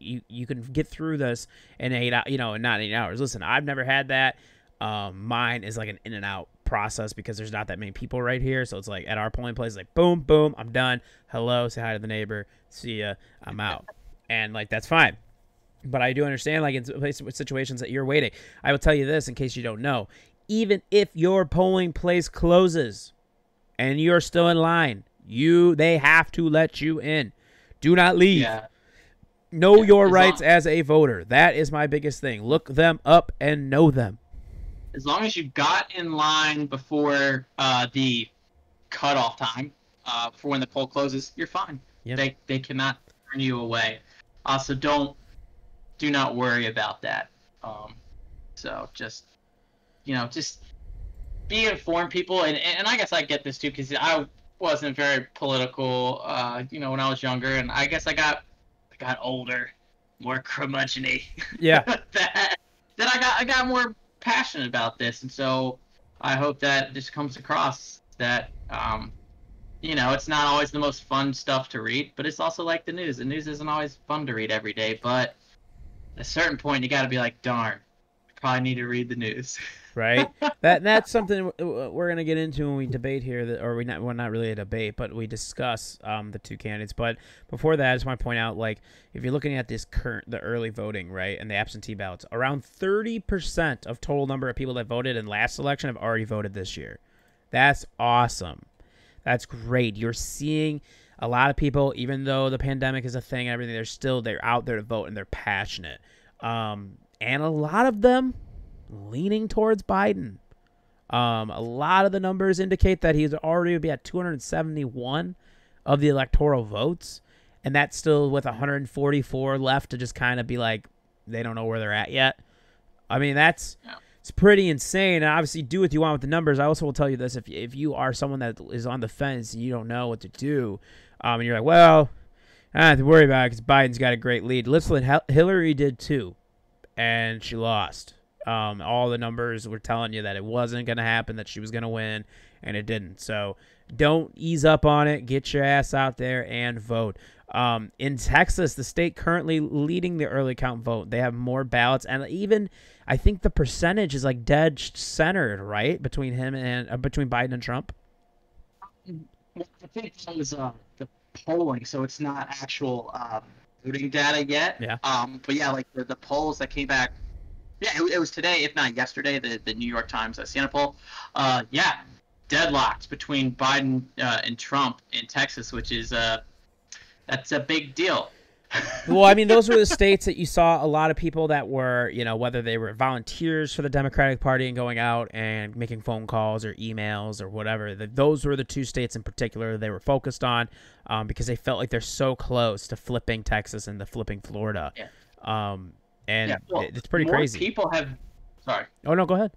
get through this in not 8 hours. Listen, I've never had that. Mine is like an in and out process because there's not that many people right here. So it's like at our polling place, like boom, boom, I'm done. Hello, say hi to the neighbor. See ya. I'm out. And like, that's fine. But I do understand, like, in situations that you're waiting. I will tell you this in case you don't know. Even if your polling place closes and you're still in line, they have to let you in. Do not leave. Know your rights as a voter. That is my biggest thing. Look them up and know them. As long as you got in line before the cutoff time for when the poll closes, you're fine. Yep. They cannot turn you away. So do not worry about that. So just be informed, people. And I guess I get this too, because I wasn't very political, when I was younger, and I guess I got older, more curmudgeon-y. Yeah. that I got more passionate about this, and so I hope that this comes across that it's not always the most fun stuff to read, but it's also like the news. The news isn't always fun to read every day, but at a certain point you got to be like, darn, I probably need to read the news. Right. That's something we're gonna get into when we debate here. We're not really a debate, but we discuss the two candidates. But before that, I just want to point out, like, if you're looking at the early voting, right, and the absentee ballots, around 30% of total number of people that voted in last election have already voted this year. That's awesome. That's great. You're seeing a lot of people, even though the pandemic is a thing and everything, they're out there to vote, and they're passionate. And a lot of them leaning towards Biden. A lot of the numbers indicate that he's already be at 271 of the electoral votes, and that's still with 144 left to just kind of be like, they don't know where they're at yet. I mean, it's pretty insane. And obviously, do what you want with the numbers. I also will tell you this: if you are someone that is on the fence and you don't know what to do, and you're like, well, I don't have to worry about it because Biden's got a great lead. Listen, Hillary did too, and she lost. All the numbers were telling you that it wasn't going to happen, that she was going to win, and it didn't. So don't ease up on it. Get your ass out there and vote. In Texas, the state currently leading the early count vote. They have more ballots, and even I think the percentage is like dead centered, right, between Biden and Trump. I think that was the polling, so it's not actual voting data yet. Yeah. But yeah, like the polls that came back. Yeah, it was today, if not yesterday, the New York Times Siena poll. Deadlocked between Biden and Trump in Texas, which is that's a big deal. Well, I mean, those were the states that you saw a lot of people that were, whether they were volunteers for the Democratic Party and going out and making phone calls or emails or whatever. Those were the two states in particular they were focused on because they felt like they're so close to flipping Texas and to flipping Florida. Yeah. It's pretty crazy. People have. Sorry. Oh, no, go ahead.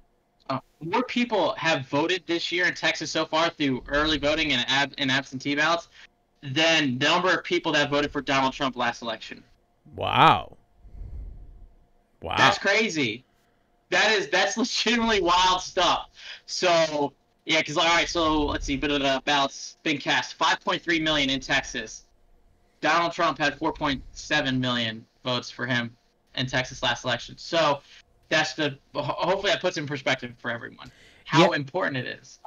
More people have voted this year in Texas so far through early voting and absentee ballots than the number of people that voted for Donald Trump last election. Wow. That's crazy. That's legitimately wild stuff. So yeah, because all right, so let's see, ballots been cast 5.3 million in Texas. Donald Trump had 4.7 million votes for him in Texas last election. So that's hopefully that puts in perspective for everyone how important it is.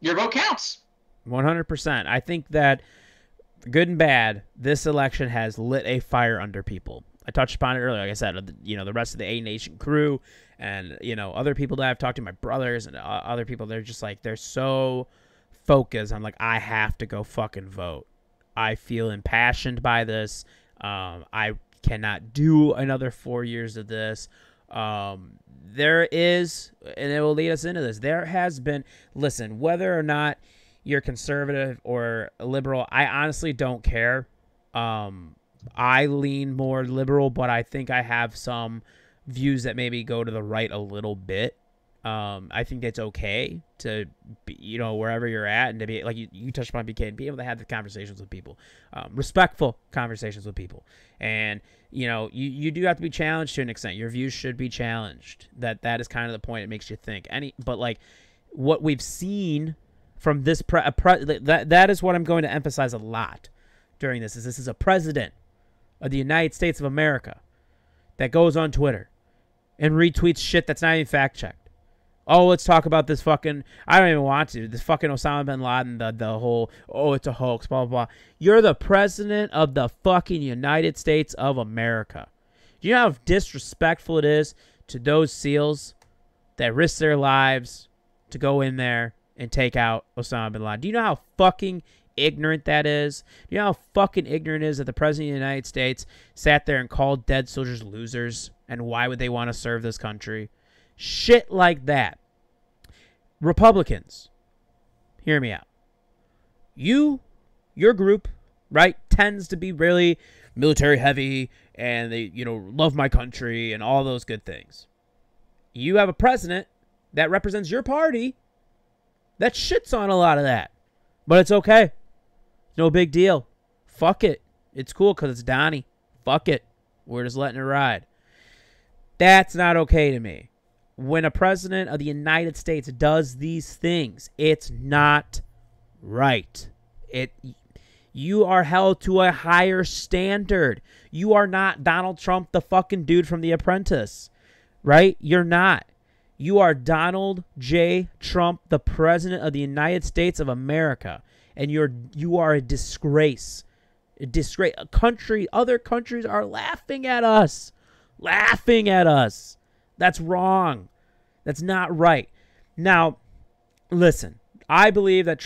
Your vote counts. 100%. I think that good and bad, this election has lit a fire under people. I touched upon it earlier. Like I said, the rest of the A Nation crew and, other people that I've talked to, my brothers and other people, they're just like, they're so focused on like, I have to go fucking vote. I feel impassioned by this. I cannot do another 4 years of this. There is, and it will lead us into this, there has been, listen, whether or not you're conservative or liberal, I honestly don't care. I lean more liberal, but I think I have some views that maybe go to the right a little bit. I think it's okay to be, wherever you're at, and to be, like you touched upon BK, and be able to have the conversations with people, respectful conversations with people. And, you do have to be challenged to an extent. Your views should be challenged. That is kind of the point. It makes you think. But like what we've seen from this, that is what I'm going to emphasize a lot during this, is this is a president of the United States of America that goes on Twitter and retweets shit that's not even fact-checked. Oh, let's talk about this fucking, I don't even want to, this fucking Osama bin Laden, the whole, it's a hoax, blah, blah, blah. You're the president of the fucking United States of America. Do you know how disrespectful it is to those SEALs that risk their lives to go in there and take out Osama bin Laden? Do you know how fucking ignorant that is? Do you know how fucking ignorant it is that the president of the United States sat there and called dead soldiers losers? And why would they want to serve this country? Shit like that. Republicans, hear me out. Your group, right, tends to be really military heavy, and they, love my country and all those good things. You have a president that represents your party that shits on a lot of that. But it's okay. No big deal. Fuck it. It's cool because it's Donnie. Fuck it. We're just letting it ride. That's not okay to me. When a president of the United States does these things, it's not right. You are held to a higher standard. You are not Donald Trump, the fucking dude from The Apprentice, right? You're not. You are Donald J. Trump, the president of the United States of America, and you are a disgrace. A disgrace. Other countries are laughing at us. Laughing at us. That's wrong. That's not right. Now, listen, I believe that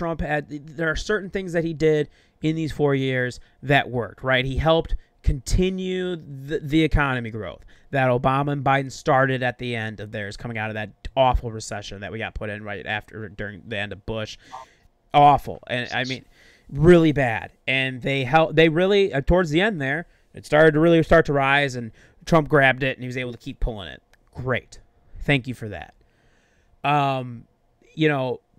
there are certain things that he did in these 4 years that worked, right? He helped continue the economy growth that Obama and Biden started at the end of theirs, coming out of that awful recession that we got put in during the end of Bush. Awful. And I mean, really bad. And they really, towards the end there, it started to rise, and Trump grabbed it, and he was able to keep pulling it. Great. Thank you for that.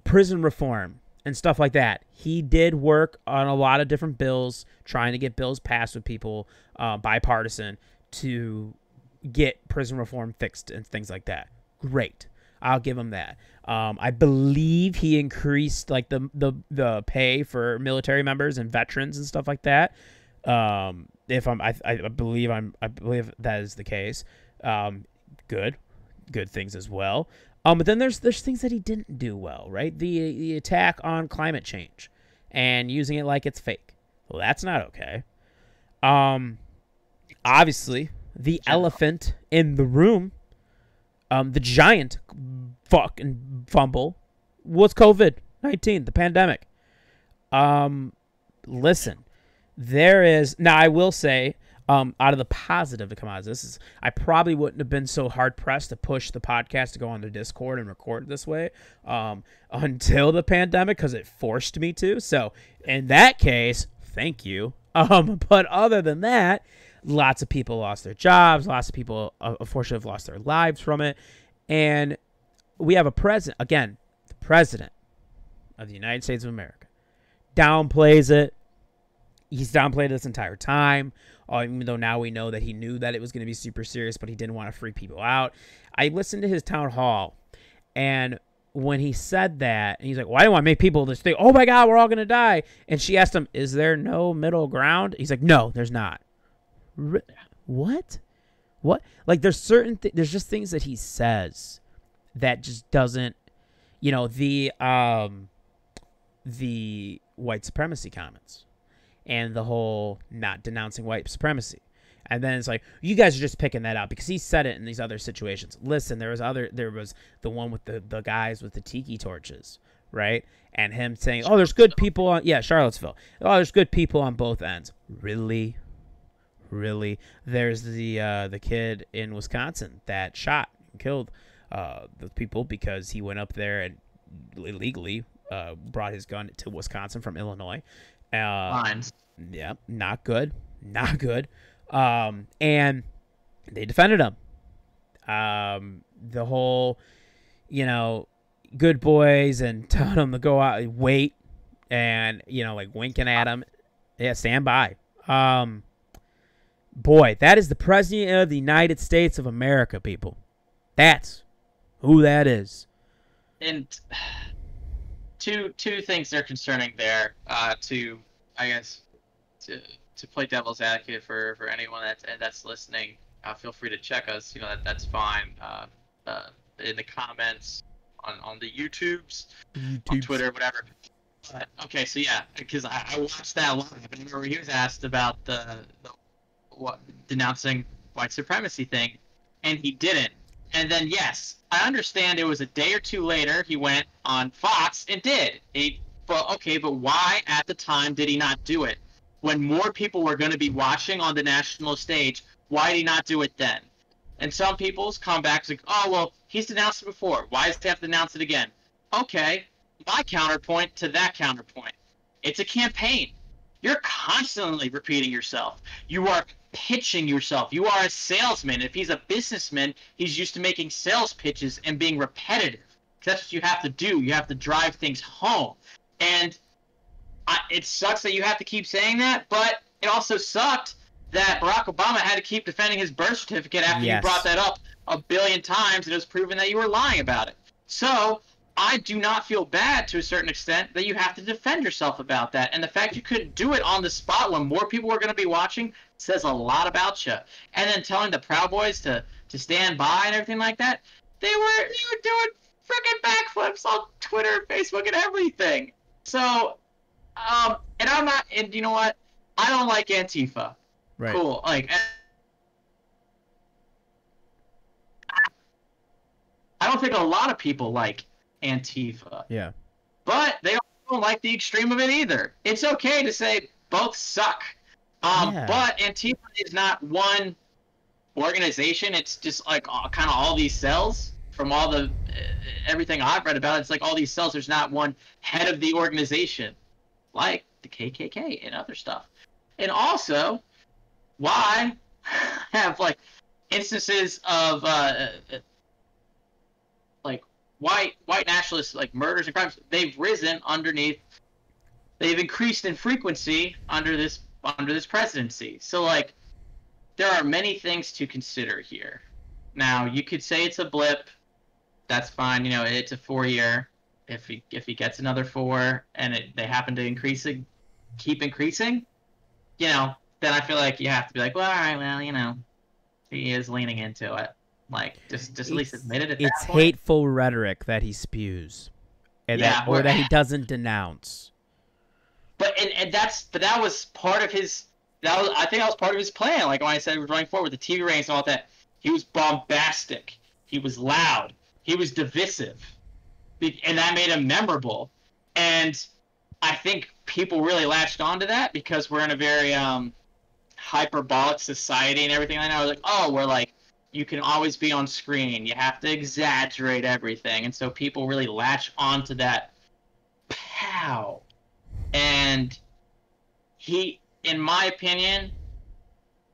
Prison reform and stuff like that. He did work on a lot of different bills, trying to get bills passed with people, bipartisan, to get prison reform fixed and things like that. Great. I'll give him that. I believe he increased like the pay for military members and veterans and stuff like that. I believe that is the case. Good things as well. But then there's things that he didn't do well, right? The attack on climate change and using it like it's fake. Well, that's not okay. Obviously, the elephant in the room, the giant fucking fumble, was COVID-19, the pandemic. Listen, now I will say, out of the positive to come out of this, I probably wouldn't have been so hard pressed to push the podcast to go on the Discord and record this way until the pandemic, because it forced me to. So in that case, thank you. But other than that, lots of people lost their jobs. Lots of people, unfortunately, have lost their lives from it. And we have a president, again, the president of the United States of America, downplays it. He's downplayed it this entire time. Even though now we know that he knew that it was going to be super serious, but he didn't want to freak people out. I listened to his town hall, and when he said that, and he's like, well, I don't want to make people just think, oh my God, we're all going to die. And she asked him, is there no middle ground? He's like, no, there's not. What? Like, there's there's just things that he says that just doesn't, you know, the white supremacy comments and the whole not denouncing white supremacy. And then it's like, you guys are just picking that out because he said it in these other situations. Listen, there was the one with the guys with the tiki torches, right? And him saying, oh, there's good people on, Charlottesville. Oh, there's good people on both ends. Really? There's the kid in Wisconsin that shot and killed the people because he went up there and illegally brought his gun to Wisconsin from Illinois. Yeah, not good. And they defended him. The whole, you know, good boys and telling him to go out and wait and, you know, like winking at him. Yeah, stand by. Boy, that is the President of the United States of America, people. That's who that is. And two things that are concerning there. To play devil's advocate for anyone that's listening, feel free to check us. You know, that's fine. In the comments on the YouTubes, on Twitter, whatever. Okay, so yeah, because I watched that live, and I remember he was asked about the denouncing white supremacy thing, and he didn't. And then yes, I understand it was a day or two later he went on Fox and did. But why at the time did he not do it? When more people were going to be watching on the national stage, why did he not do it then? And some people's comebacks like, oh, well, he's denounced it before. Why does he have to denounce it again? Okay, my counterpoint to that counterpoint. It's a campaign. You're constantly repeating yourself. You are pitching yourself. You are a salesman. If he's a businessman, he's used to making sales pitches and being repetitive. That's what you have to do. You have to drive things home. And it sucks that you have to keep saying that, but it also sucked that Barack Obama had to keep defending his birth certificate after you brought that up a billion times and it was proven that you were lying about it. So I do not feel bad to a certain extent that you have to defend yourself about that. And the fact you couldn't do it on the spot when more people were going to be watching says a lot about you. And then telling the Proud Boys to stand by and everything like that, they were doing freaking backflips on Twitter, Facebook, and everything. So, and I'm not, and you know what? I don't like Antifa. Right. Cool. Like, I don't think a lot of people like Antifa. Yeah. But they don't like the extreme of it either. It's okay to say both suck. But Antifa is not one organization. It's just like kind of all these cells from all the everything I've read about. It's like all these cells. There's not one head of the organization, like the KKK and other stuff. And also, why have like instances of like white nationalists, like murders and crimes? They've risen underneath. They've increased in frequency under this presidency. So like, there are many things to consider here. Now you could say it's a blip. That's fine. You know, it's a 4-year. If he gets another 4 and they happen to keep increasing, you know, then I feel like you have to be like, well, all right, well, you know, he is leaning into it. Like, just at least admit it at that point. It's hateful rhetoric that he spews, and or that he doesn't denounce. But that was part of his. I think that was part of his plan. Like when I said he was running forward with the TV ratings and all that, he was bombastic. He was loud. He was divisive, and that made him memorable. And I think people really latched onto that because we're in a very hyperbolic society and everything like that. I was like, oh, we're like, you can always be on screen. You have to exaggerate everything. And so people really latch onto that. Pow. And he, in my opinion,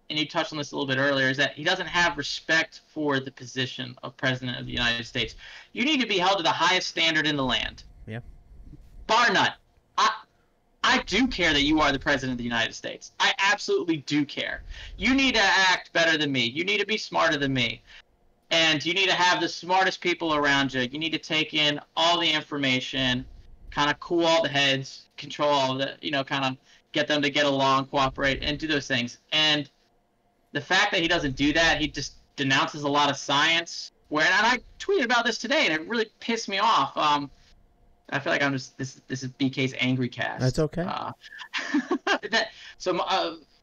and you touched on this a little bit earlier, is that he doesn't have respect for the position of President of the United States. You need to be held to the highest standard in the land. Yeah. Bar none. I do care that you are the president of the United States. I absolutely do care. You need to act better than me. You need to be smarter than me. And you need to have the smartest people around you. You need to take in all the information, kind of cool all the heads, control all of the, kind of get them to get along, cooperate, and do those things. And the fact that he doesn't do that, he just denounces a lot of science. And I tweeted about this today, and it really pissed me off. I feel like I'm just this is BK's angry cast. That's okay.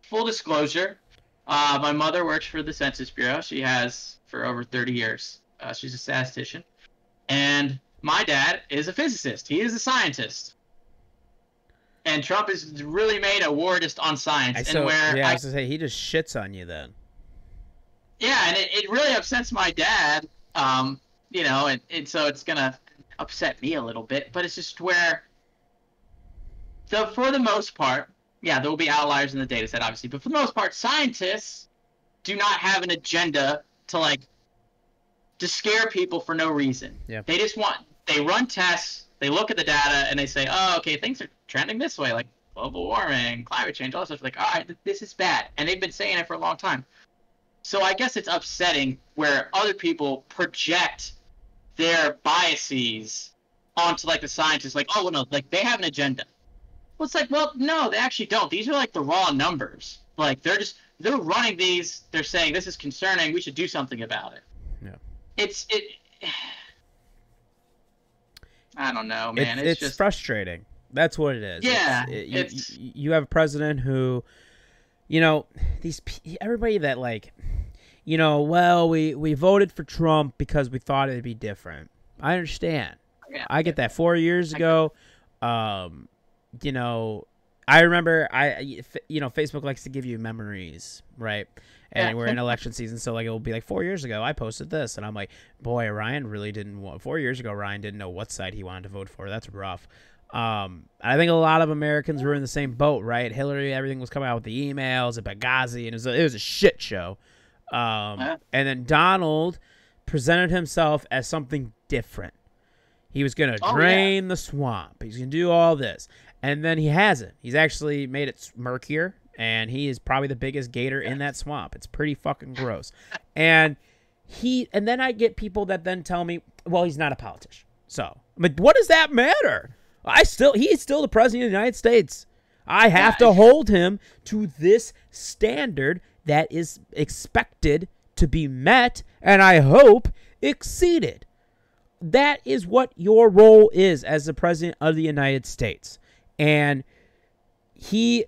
Full disclosure, my mother works for the Census Bureau. She has for over 30 years. She's a statistician, and my dad is a physicist. He is a scientist. And Trump has really made a war just on science. I was to say, he just shits on you then. Yeah, and it really upsets my dad, and so it's going to upset me a little bit. But it's just where, for the most part, yeah, there will be outliers in the data set, obviously. But for the most part, scientists do not have an agenda to scare people for no reason. Yeah. They run tests. They look at the data and they say, oh, okay, things are trending this way, like global warming, climate change, all that stuff. Like, all right, this is bad. And they've been saying it for a long time. So I guess it's upsetting where other people project their biases onto, the scientists. Like, oh, no, they have an agenda. Well, it's like, well, no, they actually don't. These are, the raw numbers. They're running these. They're saying, this is concerning. We should do something about it. Yeah. I don't know, man. It's just frustrating. That's what it is. Yeah. You have a president who, everybody that well, we voted for Trump because we thought it'd be different. I understand. Yeah. I get that. 4 years ago, I remember Facebook likes to give you memories, right? And we're in election season, so it will be 4 years ago I posted this, and I'm like, boy, Ryan really didn't want. 4 years ago, Ryan didn't know what side he wanted to vote for. That's rough. I think a lot of Americans were in the same boat, right? Hillary, everything was coming out with the emails at Benghazi, and it was a shit show. And then Donald presented himself as something different. He was going to drain the swamp. He's going to do all this. And then he hasn't. He's actually made it murkier, and he is probably the biggest gator in that swamp. It's pretty fucking gross. And then I get people that then tell me, well, he's not a politician. So, what does that matter? He's still the president of the United States. I have to hold him to this standard that is expected to be met, and I hope exceeded. That is what your role is as the president of the United States. And don't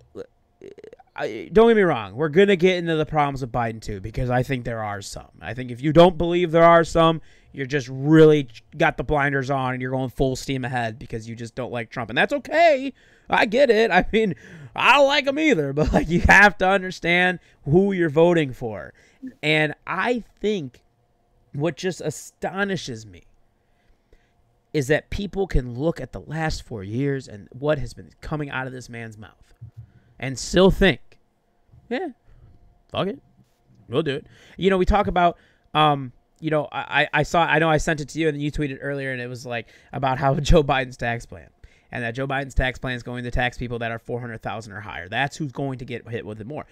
get me wrong, we're going to get into the problems with Biden too, because I think there are some. I think if you don't believe there are some, you're just really got the blinders on and you're going full steam ahead because you just don't like Trump. And that's okay. I get it. I mean, I don't like him either, but you have to understand who you're voting for. And I think what just astonishes me is that people can look at the last 4 years and what has been coming out of this man's mouth and still think, yeah, fuck it, we'll do it. We talk about, I know I sent it to you and then you tweeted earlier, and it was about how Joe Biden's tax plan, and that Joe Biden's tax plan is going to tax people that are 400,000 or higher. That's who's going to get hit with it more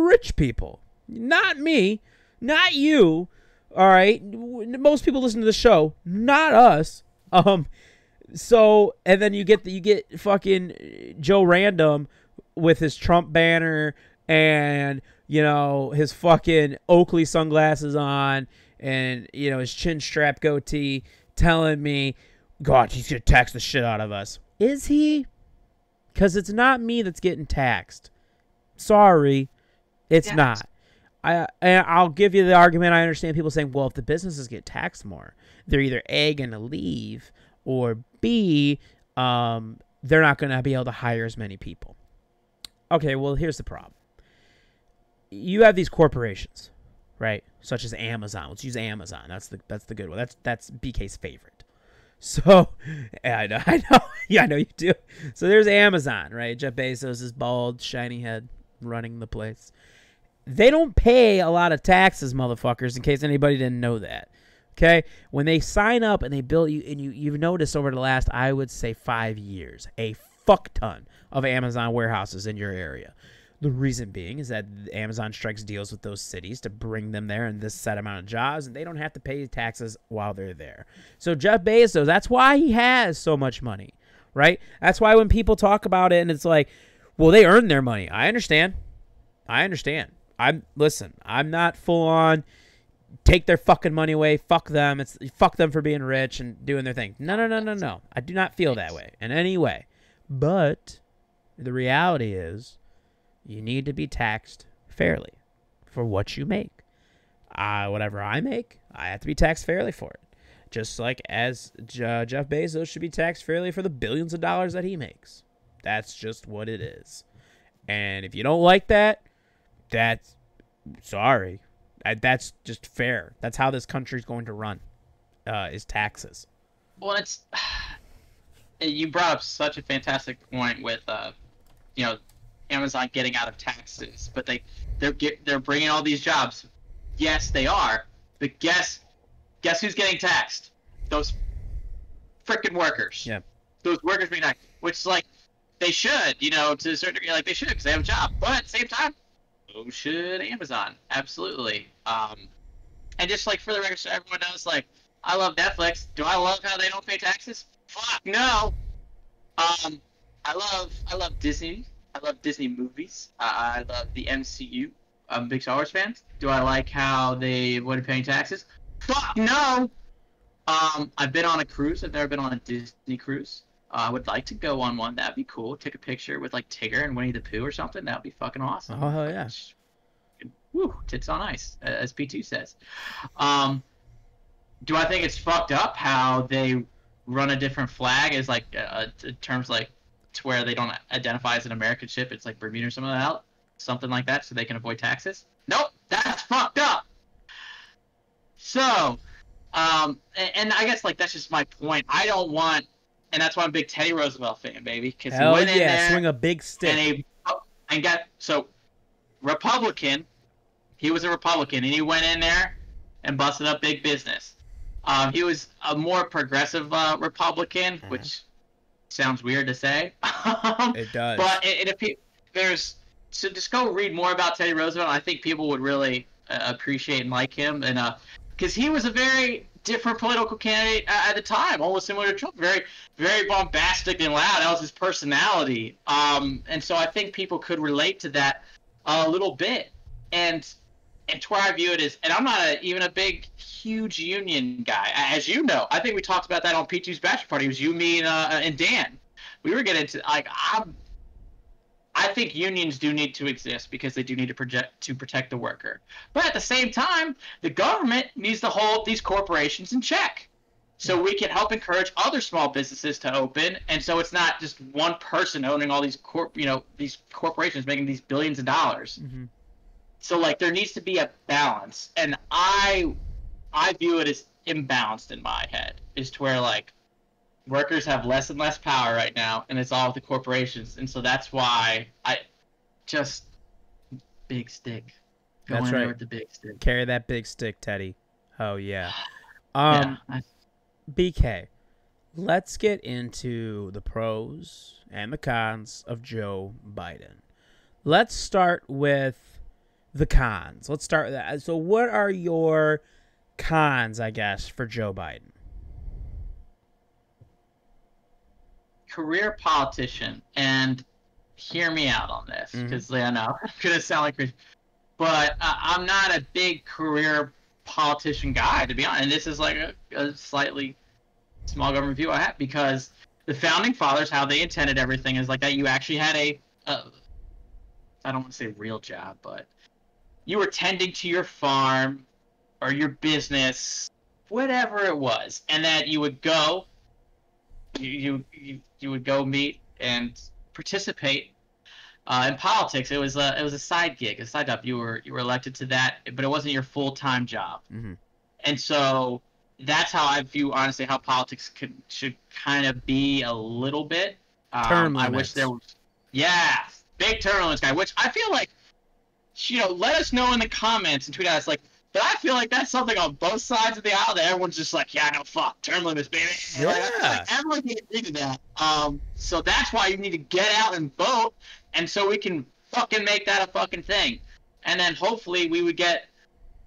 rich people, not me, not you. All right, most people listen to the show, not us. So, and then you get fucking Joe Random with his Trump banner and his fucking Oakley sunglasses on and his chin strap goatee, telling me, God, he's gonna tax the shit out of us. Is he? Because it's not me that's getting taxed. Sorry, it's not. I'll give you the argument. I understand people saying, well, if the businesses get taxed more, they're either A, going to leave, or B, they're not going to be able to hire as many people. Okay, well, here's the problem. You have these corporations, right, such as Amazon. Let's use Amazon. That's the good one. That's BK's favorite. So, I know. Yeah, I know you do. So there's Amazon, right? Jeff Bezos, his bald, shiny head running the place. They don't pay a lot of taxes, motherfuckers, in case anybody didn't know that. Okay? When they sign up and they bill you, and you've noticed over the last, I would say, 5 years, a fuck ton of Amazon warehouses in your area. The reason being is that Amazon strikes deals with those cities to bring them there in this set amount of jobs, and they don't have to pay taxes while they're there. So Jeff Bezos, that's why he has so much money, right? That's why when people talk about it and it's like, well, they earned their money. I understand. Listen, I'm not full on take their fucking money away. Fuck them. It's fuck them for being rich and doing their thing. No. I do not feel that way in any way. But the reality is you need to be taxed fairly for what you make. Whatever I make, I have to be taxed fairly for it. Just like as Jeff Bezos should be taxed fairly for the billions of dollars that he makes. That's just what it is. And if you don't like that, that's sorry. That's just fair. That's how this country's going to run, is taxes. Well, you brought up such a fantastic point with, Amazon getting out of taxes, but they're bringing all these jobs. Yes, they are. But guess who's getting taxed? Those freaking workers. Yeah. Those workers being taxed, which like they should, to a certain degree, like they should because they have a job. But at the same time, so should Amazon. Absolutely. And just like for the record, so everyone knows, like I love Netflix. Do I love how they don't pay taxes? Fuck no. I love Disney. I love Disney movies. I love the MCU. I'm a big Star Wars fan. Do I like how they avoided paying taxes? Fuck no! I've been on a cruise. I've never been on a Disney cruise. I would like to go on one. That'd be cool. Take a picture with like Tigger and Winnie the Pooh or something. That'd be fucking awesome. Oh, hell yeah. Woo, tits on ice, as P2 says. Do I think it's fucked up how they run a different flag as like terms like to where they don't identify as an American ship? It's like Bermuda or something like that, so they can avoid taxes? Nope, that's fucked up. So, and I guess like that's just my point. I don't want, and that's why I'm a big Teddy Roosevelt fan, baby. Because he went in there, swing a big stick, and got Republican. He was a Republican, and he went in there and busted up big business. He was a more progressive Republican, which sounds weird to say. It does. But so just go read more about Teddy Roosevelt. I think people would really appreciate and like him, and because he was a very different political candidate at the time, almost similar to Trump, very, very bombastic and loud. That was his personality, and so I think people could relate to that a little bit, and to where I view it is, and I'm not even a big, huge union guy, as you know. I think we talked about that on P2's Bachelor Party. It was you, me, and Dan. We were getting into I think unions do need to exist because they do need to protect the worker. But at the same time, the government needs to hold these corporations in check, so we can help encourage other small businesses to open. And so it's not just one person owning all these these corporations making these billions of dollars. Mm-hmm. So like there needs to be a balance, and I view it as imbalanced in my head, is to where like workers have less and less power right now, and it's all with the corporations, and so that's why I just big stick. That's right. With the big stick. Carry that big stick, Teddy. Oh yeah. BK, let's get into the pros and the cons of Joe Biden. Let's start with the cons. Let's start with that. So what are your cons, I guess, for Joe Biden? Career politician, and hear me out on this, because I know it's going to sound like crazy, but I'm not a big career politician guy, to be honest. And this is like a slightly small government view I have, because the founding fathers, how they intended everything is like that you actually had I don't want to say real job, but you were tending to your farm or your business, whatever it was, and that you would go, you would go meet and participate in politics. It was a side gig, a side job. You were elected to that, but it wasn't your full-time job. Mm-hmm. And so that's how I view, honestly, how politics should kind of be a little bit. Term limits. I wish there was, big term limits guy. Which I feel like, let us know in the comments and tweet at us, like, But I feel like that's something on both sides of the aisle that everyone's just like, yeah, no, fuck, term limits, baby. Yeah. Like, I feel like everyone can agree to that. So that's why you need to get out and vote, and so we can fucking make that a fucking thing. And then hopefully we would get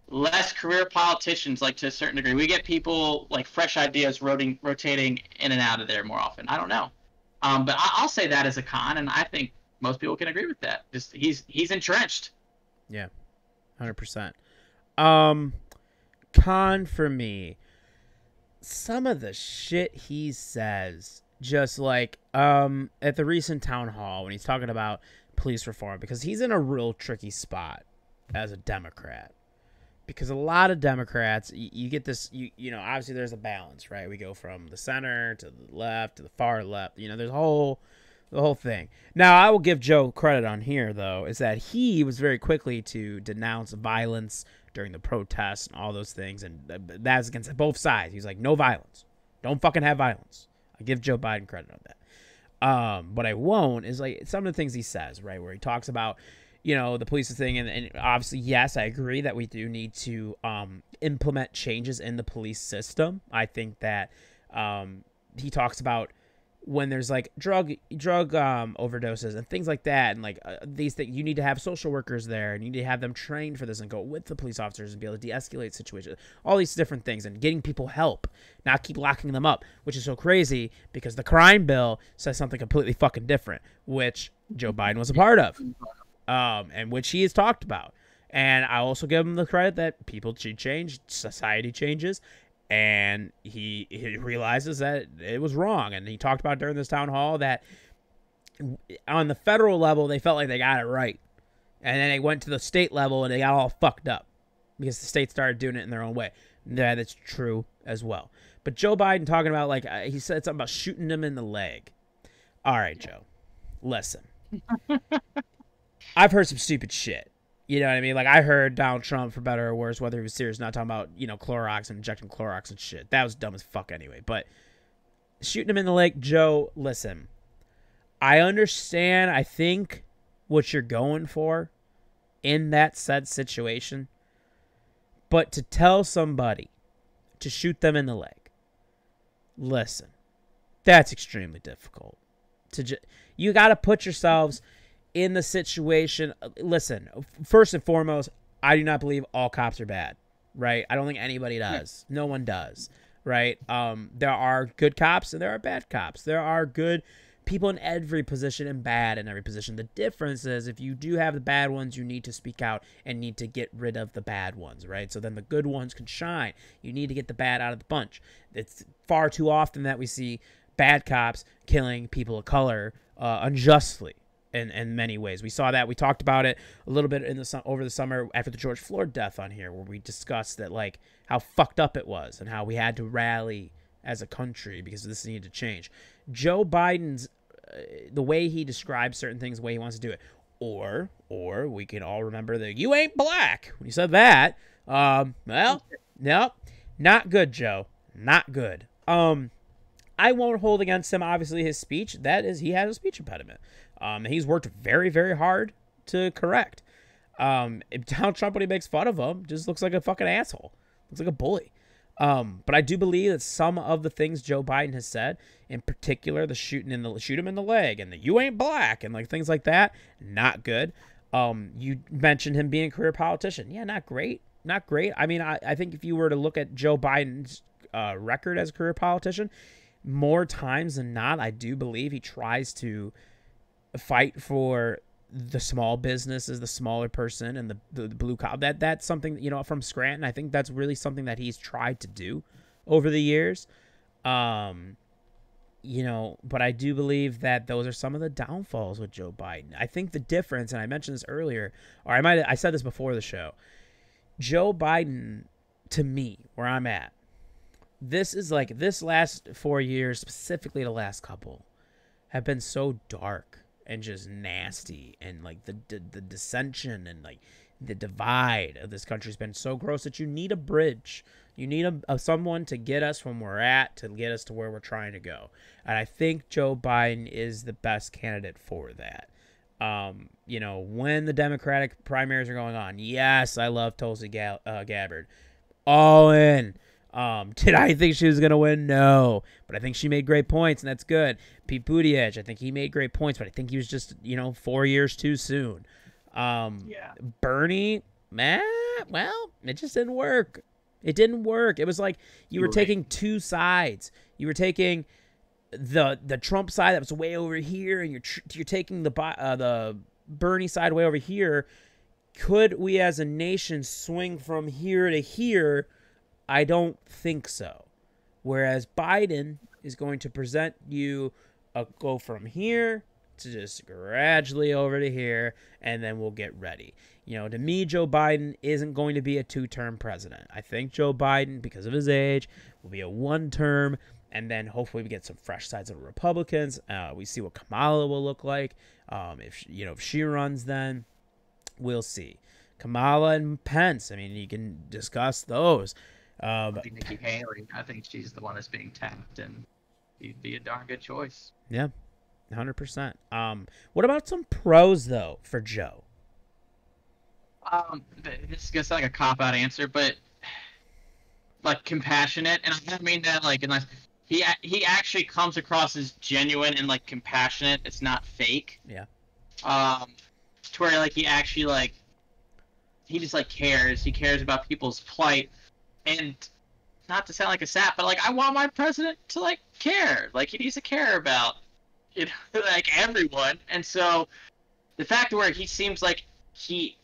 less career politicians, like to a certain degree. We get people like fresh ideas rotating in and out of there more often. I don't know. But I'll say that as a con, and I think most people can agree with that. Just he's entrenched. Yeah, 100%. Con for me, some of the shit he says, just like at the recent town hall when he's talking about police reform, because he's in a real tricky spot as a Democrat. Because a lot of Democrats, you get this, you know, obviously there's a balance, right? We go from the center to the left to the far left. You know, there's the whole thing. Now, I will give Joe credit on here, though, is that he was very quickly to denounce violence during the protests and all those things. And that's against both sides. He's like, no violence. Don't fucking have violence. I give Joe Biden credit on that. What I won't is like some of the things he says, right? Where he talks about, you know, the police thing. And obviously, yes, I agree that we do need to implement changes in the police system. I think that he talks about when there's like drug overdoses and things like that, and like these things, you need to have social workers there, and you need to have them trained for this and go with the police officers and be able to de-escalate situations, all these different things, and getting people help, not keep locking them up, which is so crazy because the crime bill says something completely fucking different, which Joe Biden was a part of, and which he has talked about. And I also give him the credit that people change, society changes, and he realizes that it was wrong. And he talked about during this town hall that on the federal level, they felt like they got it right. And then they went to the state level and they got all fucked up because the state started doing it in their own way. Yeah, that's true as well. But Joe Biden talking about, like, he said something about shooting him in the leg. All right, Joe, listen. I've heard some stupid shit. You know what I mean? Like, I heard Donald Trump, for better or worse, whether he was serious, not talking about, you know, Clorox and injecting Clorox and shit. That was dumb as fuck anyway. But shooting him in the leg, Joe, listen. I understand, I think, what you're going for in that said situation. But to tell somebody to shoot them in the leg, listen, that's extremely difficult. You got to put yourselves in the situation. Listen, first and foremost, I do not believe all cops are bad, right? I don't think anybody does. No one does, right? There are good cops and there are bad cops. There are good people in every position and bad in every position. The difference is if you do have the bad ones, you need to speak out and need to get rid of the bad ones, right? So then the good ones can shine. You need to get the bad out of the bunch. It's far too often that we see bad cops killing people of color unjustly. In many ways. We saw that. We talked about it a little bit over the summer after the George Floyd death on here, where we discussed that, like, how fucked up it was and how we had to rally as a country because this needed to change. Joe Biden's, the way he describes certain things, the way he wants to do it. Or we can all remember that you ain't black. When you said that, well, no, not good, Joe. Not good. I won't hold against him, obviously, his speech. That is, he has a speech impediment. He's worked very, very hard to correct. Donald Trump, when he makes fun of him, just looks like a fucking asshole. Looks like a bully. But I do believe that some of the things Joe Biden has said, in particular, the shoot him in the leg and the you ain't black and like things like that, not good. You mentioned him being a career politician. Yeah, not great. Not great. I mean, I think if you were to look at Joe Biden's record as a career politician, more times than not, I do believe he tries to fight for the small businesses, the smaller person, and the blue collar. That's something, you know, from Scranton. I think that's really something that he's tried to do over the years. You know, but I do believe that those are some of the downfalls with Joe Biden. I think the difference, and I mentioned this earlier, or I said this before the show. Joe Biden, to me, where I'm at, this last 4 years, specifically the last couple, have been so dark and just nasty, and like the dissension and like the divide of this country has been so gross that you need a bridge. You need someone to get us from where we're at to get us to where we're trying to go. And I think Joe Biden is the best candidate for that. When the Democratic primaries are going on, yes, I love Tulsi Gabbard. All in. Did I think she was going to win? No. But I think she made great points, and that's good. Pete Buttigieg, I think he made great points, but I think he was just, 4 years too soon. Bernie, well, it just didn't work. It didn't work. It was like you were taking two sides. You were taking the Trump side that was way over here, and you're taking the Bernie side way over here. Could we as a nation swing from here to here? I don't think so. Whereas Biden is going to present you go from here to just gradually over to here, and then we'll get ready. To me, Joe Biden isn't going to be a 2-term president. I think Joe Biden, because of his age, will be a 1-term, and then hopefully we get some fresh sides of the Republicans. We see what Kamala will look like. If she runs, then we'll see. Kamala and Pence, you can discuss those. Nikki Haley, I think she's the one that's being tapped, and she'd be a darn good choice. Yeah, 100%. What about some pros, though, for Joe? This is gonna sound like a cop-out answer, but like compassionate, and I don't mean that like unless he actually comes across as genuine and like compassionate. It's not fake. Yeah. To where like he actually like he just like cares. He cares about people's plight, and not to sound like a sap, but like I want my president to like care. Like he needs to care about like everyone, and so the fact where he seems like he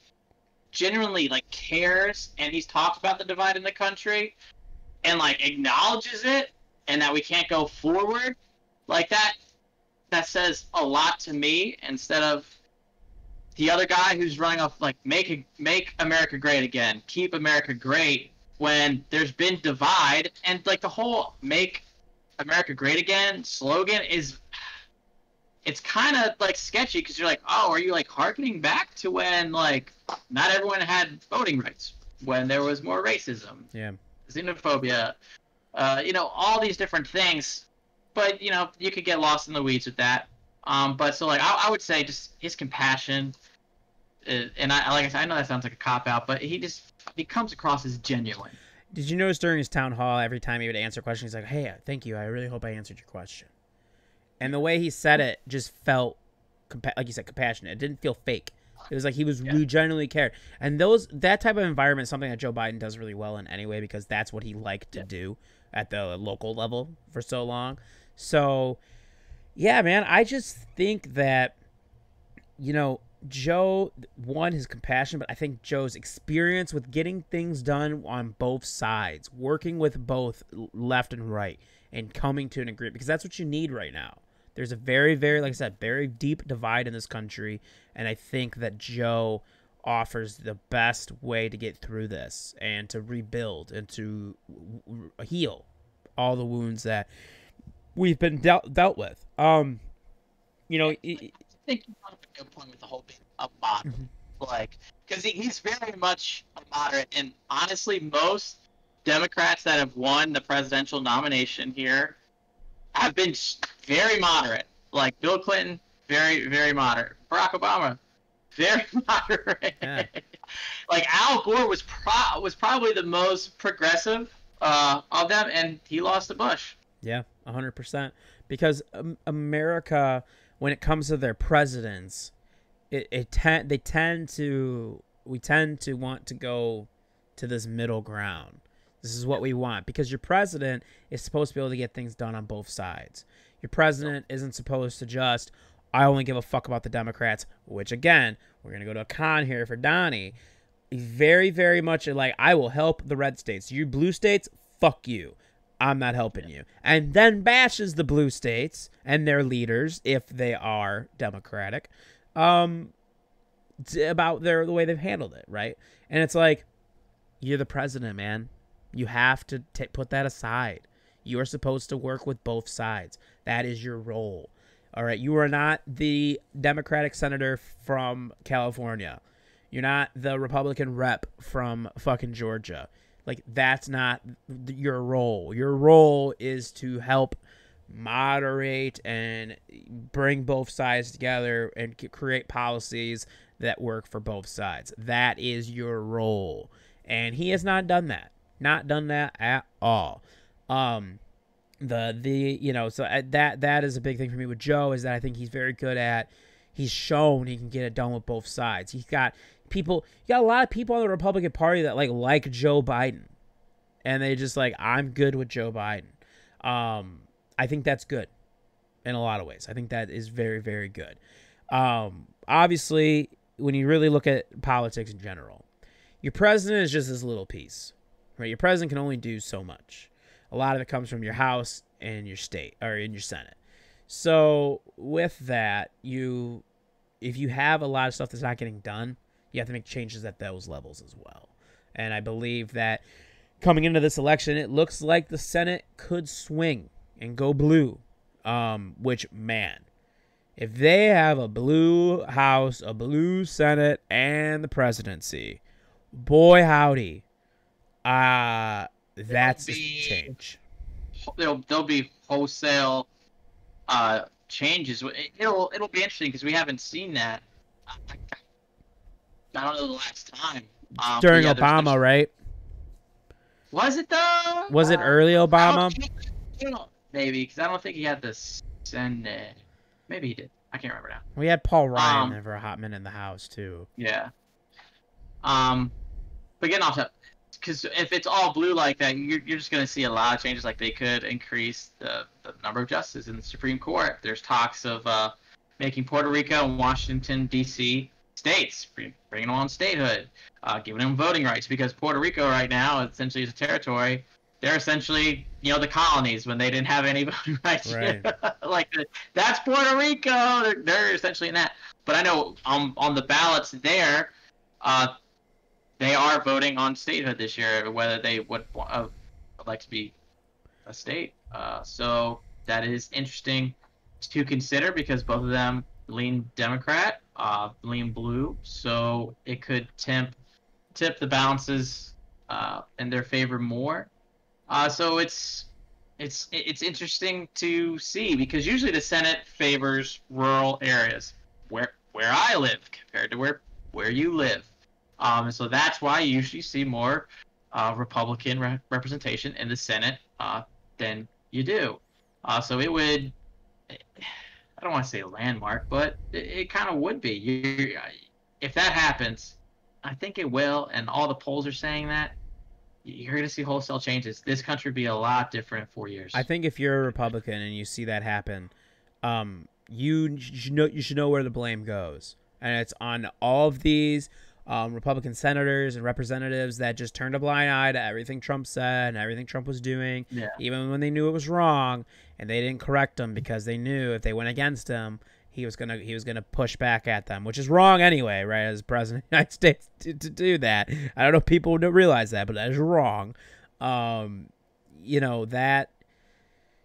genuinely like cares, and he's talked about the divide in the country and like acknowledges it, and that we can't go forward like that says a lot to me, instead of the other guy who's running off like make America great again, keep America great, when there's been divide. And like the whole make America great again slogan it's kind of like sketchy, because you're like, oh, are you like harkening back to when like not everyone had voting rights, when there was more racism, xenophobia, all these different things. But you could get lost in the weeds with that. But so like I would say just his compassion, and I know that sounds like a cop out, but he comes across as genuine. Did you notice during his town hall, every time he would answer a question, he's like, hey, thank you, I really hope I answered your question. And the way he said it just felt, like you said, compassionate. It didn't feel fake. It was like he was really genuinely cared. And that type of environment is something that Joe Biden does really well in anyway, because that's what he liked to do at the local level for so long. So, yeah, man, I just think that, Joe, one, his compassion, but I think Joe's experience with getting things done on both sides, working with both left and right, and coming to an agreement, because that's what you need right now. There's a very, very, like I said, very deep divide in this country, and I think that Joe offers the best way to get through this and to rebuild and to heal all the wounds that we've been dealt with. I think you brought up a good point with the whole being a moderate, like, because he's very much a moderate, and honestly, most Democrats that have won the presidential nomination here have been very moderate. Like Bill Clinton, very, very moderate. Barack Obama, very moderate. Yeah. Like Al Gore was probably the most progressive of them, and he lost to Bush. Yeah, 100%. Because America, when it comes to their presidents, we tend to want to go to this middle ground. This is what we want, because your president is supposed to be able to get things done on both sides. Your president isn't supposed to just, I only give a fuck about the Democrats, which, again, we're going to go to a con here for Donnie. Very, very much like, I will help the red states. You blue states, fuck you. I'm not helping you. And then bashes the blue states and their leaders, if they are Democratic, about the way they've handled it, right? And it's like, you're the president, man. You have to put that aside. You are supposed to work with both sides. That is your role. All right. You are not the Democratic senator from California. You're not the Republican rep from fucking Georgia. Like, that's not your role. Your role is to help moderate and bring both sides together and create policies that work for both sides. That is your role. And he has not done that. Not done that at all. So that is a big thing for me with Joe, is that I think he's very good at, he's shown he can get it done with both sides. You got a lot of people on the Republican Party that like Joe Biden. And they just I'm good with Joe Biden. I think that's good in a lot of ways. I think that is very, very good. Obviously, when you really look at politics in general, your president is just this little piece, right? Your president can only do so much. A lot of it comes from your House and your state, or in your Senate. So with that, if you have a lot of stuff that's not getting done, you have to make changes at those levels as well. And I believe that coming into this election, it looks like the Senate could swing and go blue. Which, man, if they have a blue House, a blue Senate, and the presidency, boy howdy, that's a change. There'll be wholesale changes. It'll be interesting because we haven't seen that. I don't know the last time. During Obama, right? Was it though? Was it early Obama? Maybe, because I don't think he had the Senate. Maybe he did. I can't remember now. We had Paul Ryan there for a hot minute in the House too. Yeah. But getting off that, because if it's all blue like that, you're just going to see a lot of changes. Like, they could increase the number of justices in the Supreme Court. There's talks of making Puerto Rico and Washington, D.C. states, bringing on statehood, giving them voting rights, because Puerto Rico right now essentially is a territory. They're essentially, the colonies when they didn't have any voting rights. Right. That's Puerto Rico. They're essentially in that. But I know on the ballots there, they are voting on statehood this year, whether they would like to be a state. So that is interesting to consider, because both of them lean Democrat, lean blue. So it could tip the balances in their favor more. So it's interesting to see, because usually the Senate favors rural areas, where I live compared to where you live. And so that's why you usually see more Republican representation in the Senate than you do. So it would, I don't want to say a landmark, but it kind of would be. If that happens, I think it will, and all the polls are saying that, you're going to see wholesale changes. This country would be a lot different in 4 years. I think if you're a Republican and you see that happen, you should know where the blame goes. And it's on all of these Republican senators and representatives that just turned a blind eye to everything Trump said and everything Trump was doing, even when they knew it was wrong, and they didn't correct him because they knew if they went against him, he was gonna push back at them, which is wrong anyway, right? As president of the United States to do that. I don't know if people don't realize that, but that is wrong. That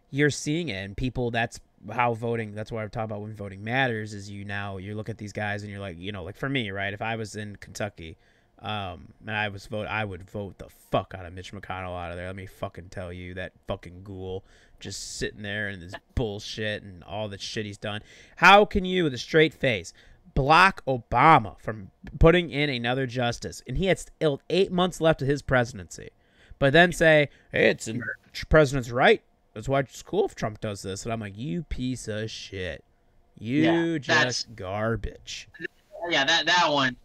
you're seeing it, and people, that's how voting, that's what I'm talking about when voting matters, is you look at these guys and you're like, like for me, right, if I was in Kentucky and I would vote the fuck out of Mitch McConnell out of there. Let me fucking tell you, that fucking ghoul just sitting there and this bullshit and all the shit he's done. How can you, with a straight face, block Obama from putting in another justice, and he had still 8 months left of his presidency, but then say, hey, it's in the president's right, that's why it's cool if Trump does this? And I'm like, you piece of shit. Just garbage. Yeah, that one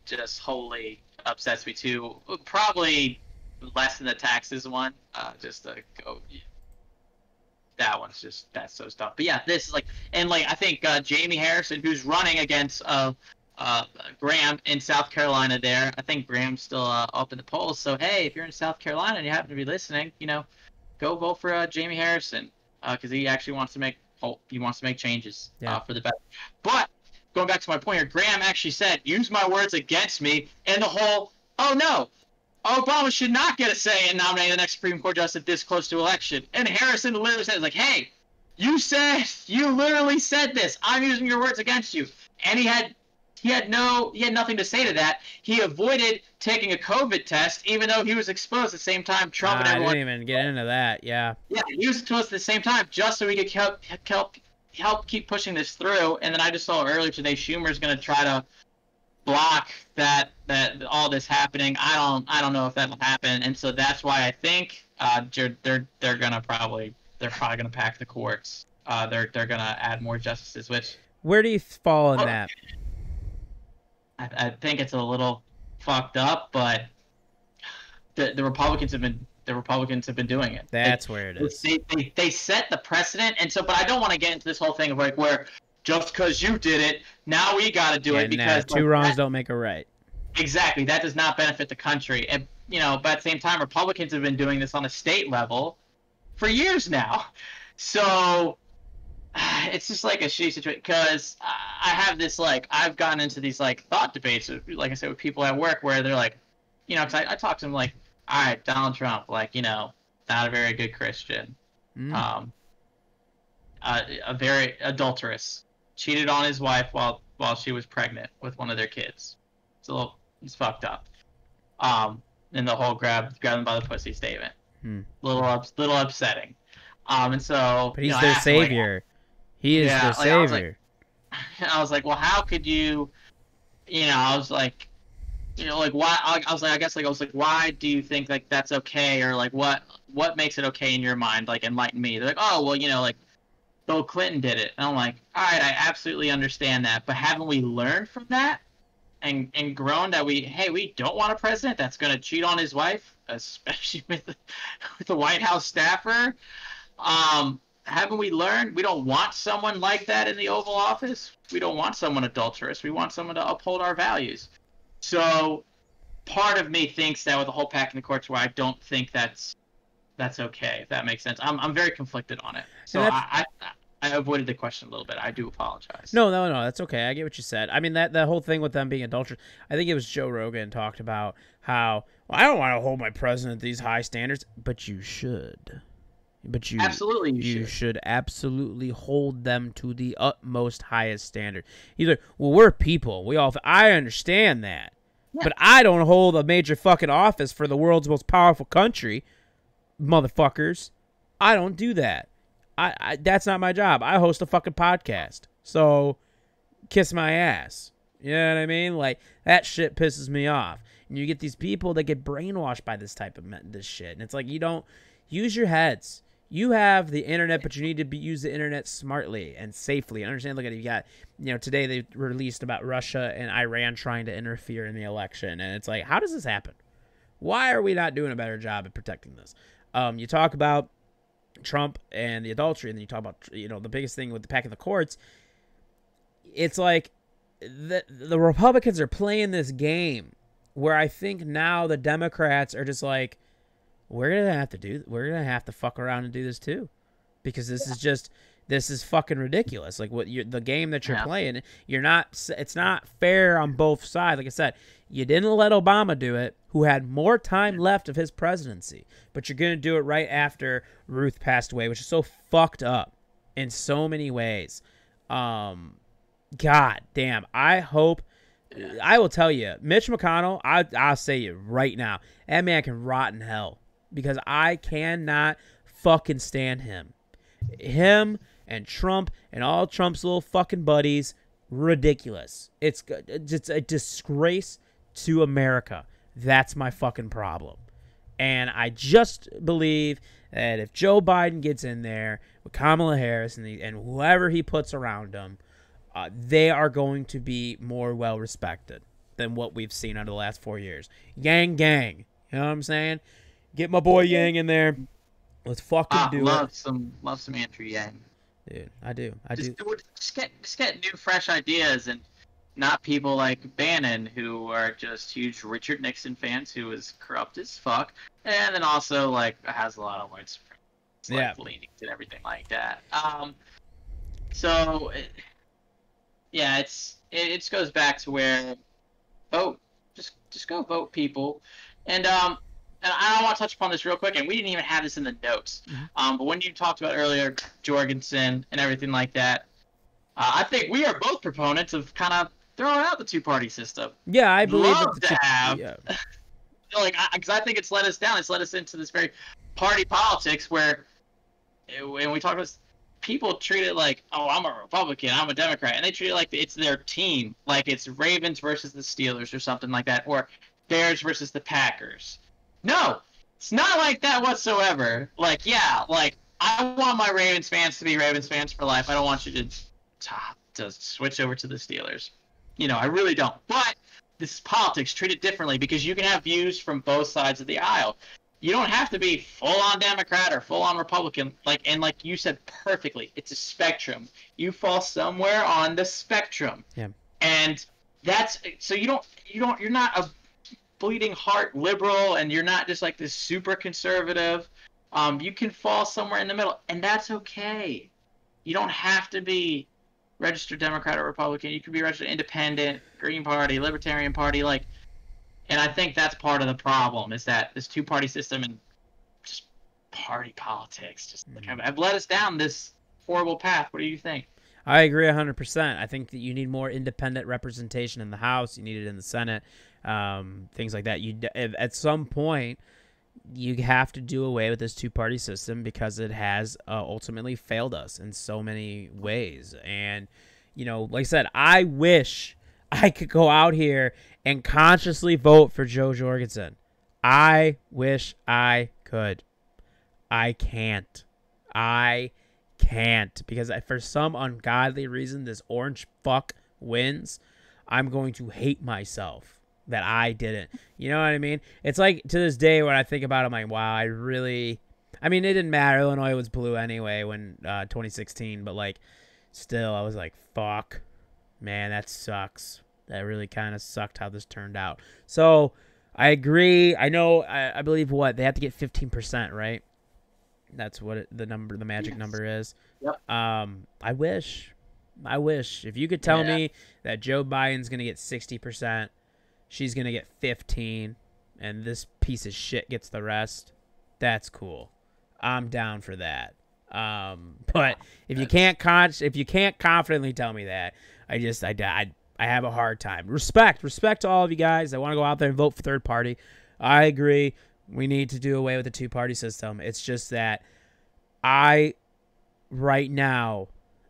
just wholly upsets me too. Probably less than the taxes one. Just to go. That's so stuff. But yeah, this is I think Jamie Harrison, who's running against Graham in South Carolina there. I think Graham's still up in the polls. So hey, if you're in South Carolina and you happen to be listening, go vote for Jamie Harrison, because he actually wants to make changes for the better. But going back to my point here, Graham actually said, "Use my words against me," and the whole, "Oh no, Obama should not get a say in nominating the next Supreme Court justice this close to election." And Harrison literally said, "Hey, you literally said this. I'm using your words against you." And he had he had nothing to say to that. He avoided taking a COVID test, even though he was exposed at the same time. Trump and everyone. I didn't even get into that. Yeah. Yeah, he was exposed at the same time, just so he could help keep pushing this through. And then I just saw earlier today Schumer's going to try to block that all this happening. I don't know if that'll happen, and so that's why I think they're probably gonna pack the courts. They're gonna add more justices. Which, where do you fall in that? I think it's a little fucked up, but the Republicans have been doing it. That's where it is. They set the precedent, and so. But I don't want to get into this whole thing of like where just because you did it, now we got to do it because two wrongs don't make a right. Exactly, that does not benefit the country, and but at the same time, Republicans have been doing this on a state level for years now, so it's just like a shitty situation. Because I have this I've gotten into these thought debates, like I said, with people at work where they're like, because I talk to them like, all right, Donald Trump, not a very good Christian, a very adulterous. Cheated on his wife while she was pregnant with one of their kids. It's fucked up. And the whole grab them by the pussy statement. Little upsetting. And so. But he's their savior. He is their savior. I was like, well, how could you? I was like, why? I was like, why do you think that's okay, or what makes it okay in your mind? Enlighten me. They're like, oh, well, Bill Clinton did it. And I'm like, all right, I absolutely understand that. But haven't we learned from that and grown that we don't want a president that's going to cheat on his wife, especially with the White House staffer? Haven't we learned we don't want someone like that in the Oval Office? We don't want someone adulterous. We want someone to uphold our values. So part of me thinks that with the whole pack in the courts, where I don't think that's okay, if that makes sense. I'm very conflicted on it. So I avoided the question a little bit. I do apologize. No, that's okay. I get what you said. I mean, that whole thing with them being adulterous, I think it was Joe Rogan talked about how, well, I don't want to hold my president to these high standards, but you should. But you absolutely you should absolutely hold them to the utmost highest standard. He's like, well, we're people. I understand that. Yeah. But I don't hold a major fucking office for the world's most powerful country. Motherfuckers, I don't do that. I that's not my job. I host a fucking podcast, so kiss my ass. You know what I mean? That shit pisses me off. And you get these people that get brainwashed by this type of this shit, and it's like, you don't use your heads. You have the internet, but you need to use the internet smartly and safely. Understand? Look at it. You got, today they released about Russia and Iran trying to interfere in the election, and it's like, how does this happen? Why are we not doing a better job at protecting this? You talk about Trump and the adultery, and then you talk about, the biggest thing with the pack in the courts. It's like the Republicans are playing this game where I think now the Democrats are just like, we're gonna have to fuck around and do this too, because this is fucking ridiculous. The game that you're playing, it's not fair on both sides. Like I said, you didn't let Obama do it, who had more time left of his presidency, but you're going to do it right after Ruth passed away, which is so fucked up in so many ways. God damn. I will tell you, Mitch McConnell, I'll say it right now, that man can rot in hell, because I cannot fucking stand him. Him and Trump and all Trump's little fucking buddies, ridiculous. It's a disgrace to America. That's my fucking problem. And I just believe that if Joe Biden gets in there with Kamala Harris and whoever he puts around him, they are going to be more well respected than what we've seen over the last 4 years. Yang gang. You know what I'm saying? Get my boy Yang in there. Let's fucking do it. Love some Andrew Yang. Dude, I do. Just get new, fresh ideas, and not people like Bannon, who are just huge Richard Nixon fans, who is corrupt as fuck, and then also has a lot of white supremacist leanings and everything like that. It goes back to where vote, just go vote, people, and I want to touch upon this real quick, and we didn't even have this in the notes. Mm-hmm. But when you talked about earlier Jorgensen and everything like that, I think we are both proponents of kind of throwing out the two-party system. Yeah, I believe love to have. Yeah. Like, because I think it's let us down. It's let us into this very party politics where, when we talk about people treat it like, oh, I'm a Republican, I'm a Democrat, and they treat it like it's their team, like it's Ravens versus the Steelers or something like that, or Bears versus the Packers. No, it's not like that whatsoever. Like, yeah, like I want my Ravens fans to be Ravens fans for life. I don't want you to switch over to the Steelers. You know, I really don't. But this is politics. Treat it differently because you can have views from both sides of the aisle. You don't have to be full-on Democrat or full-on Republican. Like you said perfectly, it's a spectrum. You fall somewhere on the spectrum. Yeah. And that's so you're not a bleeding heart liberal, and you're not just like this super conservative. You can fall somewhere in the middle, and that's okay. You don't have to be registered Democrat or Republican. You can be registered independent, Green Party, Libertarian Party, like. And I think that's part of the problem, is that this two-party system and just party politics just have led us down this horrible path. What do you think? I agree 100%. I think that you need more independent representation in the House. You need it in the Senate, things like that. At some point, you have to do away with this two-party system because it has ultimately failed us in so many ways. And, you know, like I said, I wish I could go out here and consciously vote for Joe Jorgensen. I wish I could. I can't. Because for some ungodly reason, this orange fuck wins. I'm going to hate myself that I didn't. You know what I mean? It's like, to this day, when I think about it, I'm like, wow, I mean, it didn't matter. Illinois was blue anyway when 2016, but, like, still, I was like, fuck. Man, that sucks. That really kind of sucked how this turned out. So, I agree. I know, I believe they have to get 15%, right? That's what the magic number is. Yep. I wish. If you could tell me that Joe Biden's going to get 60%, she's going to get 15%, and this piece of shit gets the rest, that's cool. I'm down for that. But if you can't confidently tell me that, I have a hard time. Respect to all of you guys that want to go out there and vote for third party. I agree. We need to do away with the two-party system. It's just that I, right now,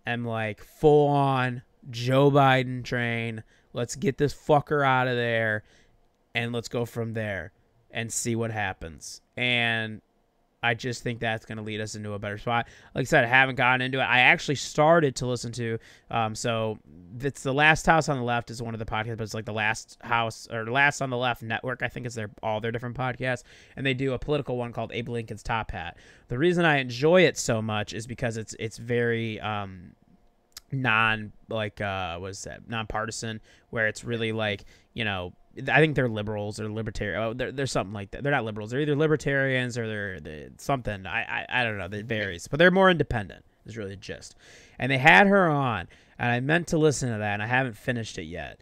am like full-on Joe Biden train. Let's get this fucker out of there, and let's go from there and see what happens. And I just think that's going to lead us into a better spot. Like I said, I haven't gotten into it. I actually started to listen to, so it's The Last House on the Left is one of the podcasts, but it's like The Last House, or Last on the Left Network, I think is all their different podcasts, and they do a political one called Abe Lincoln's Top Hat. The reason I enjoy it so much is because it's very nonpartisan, where it's really like, you know, I think they're liberals or libertarian. Oh, they're something like that. They're not liberals. They're either libertarians or they're something. I don't know. It varies. But they're more independent is really the gist. And they had her on, and I meant to listen to that, and I haven't finished it yet.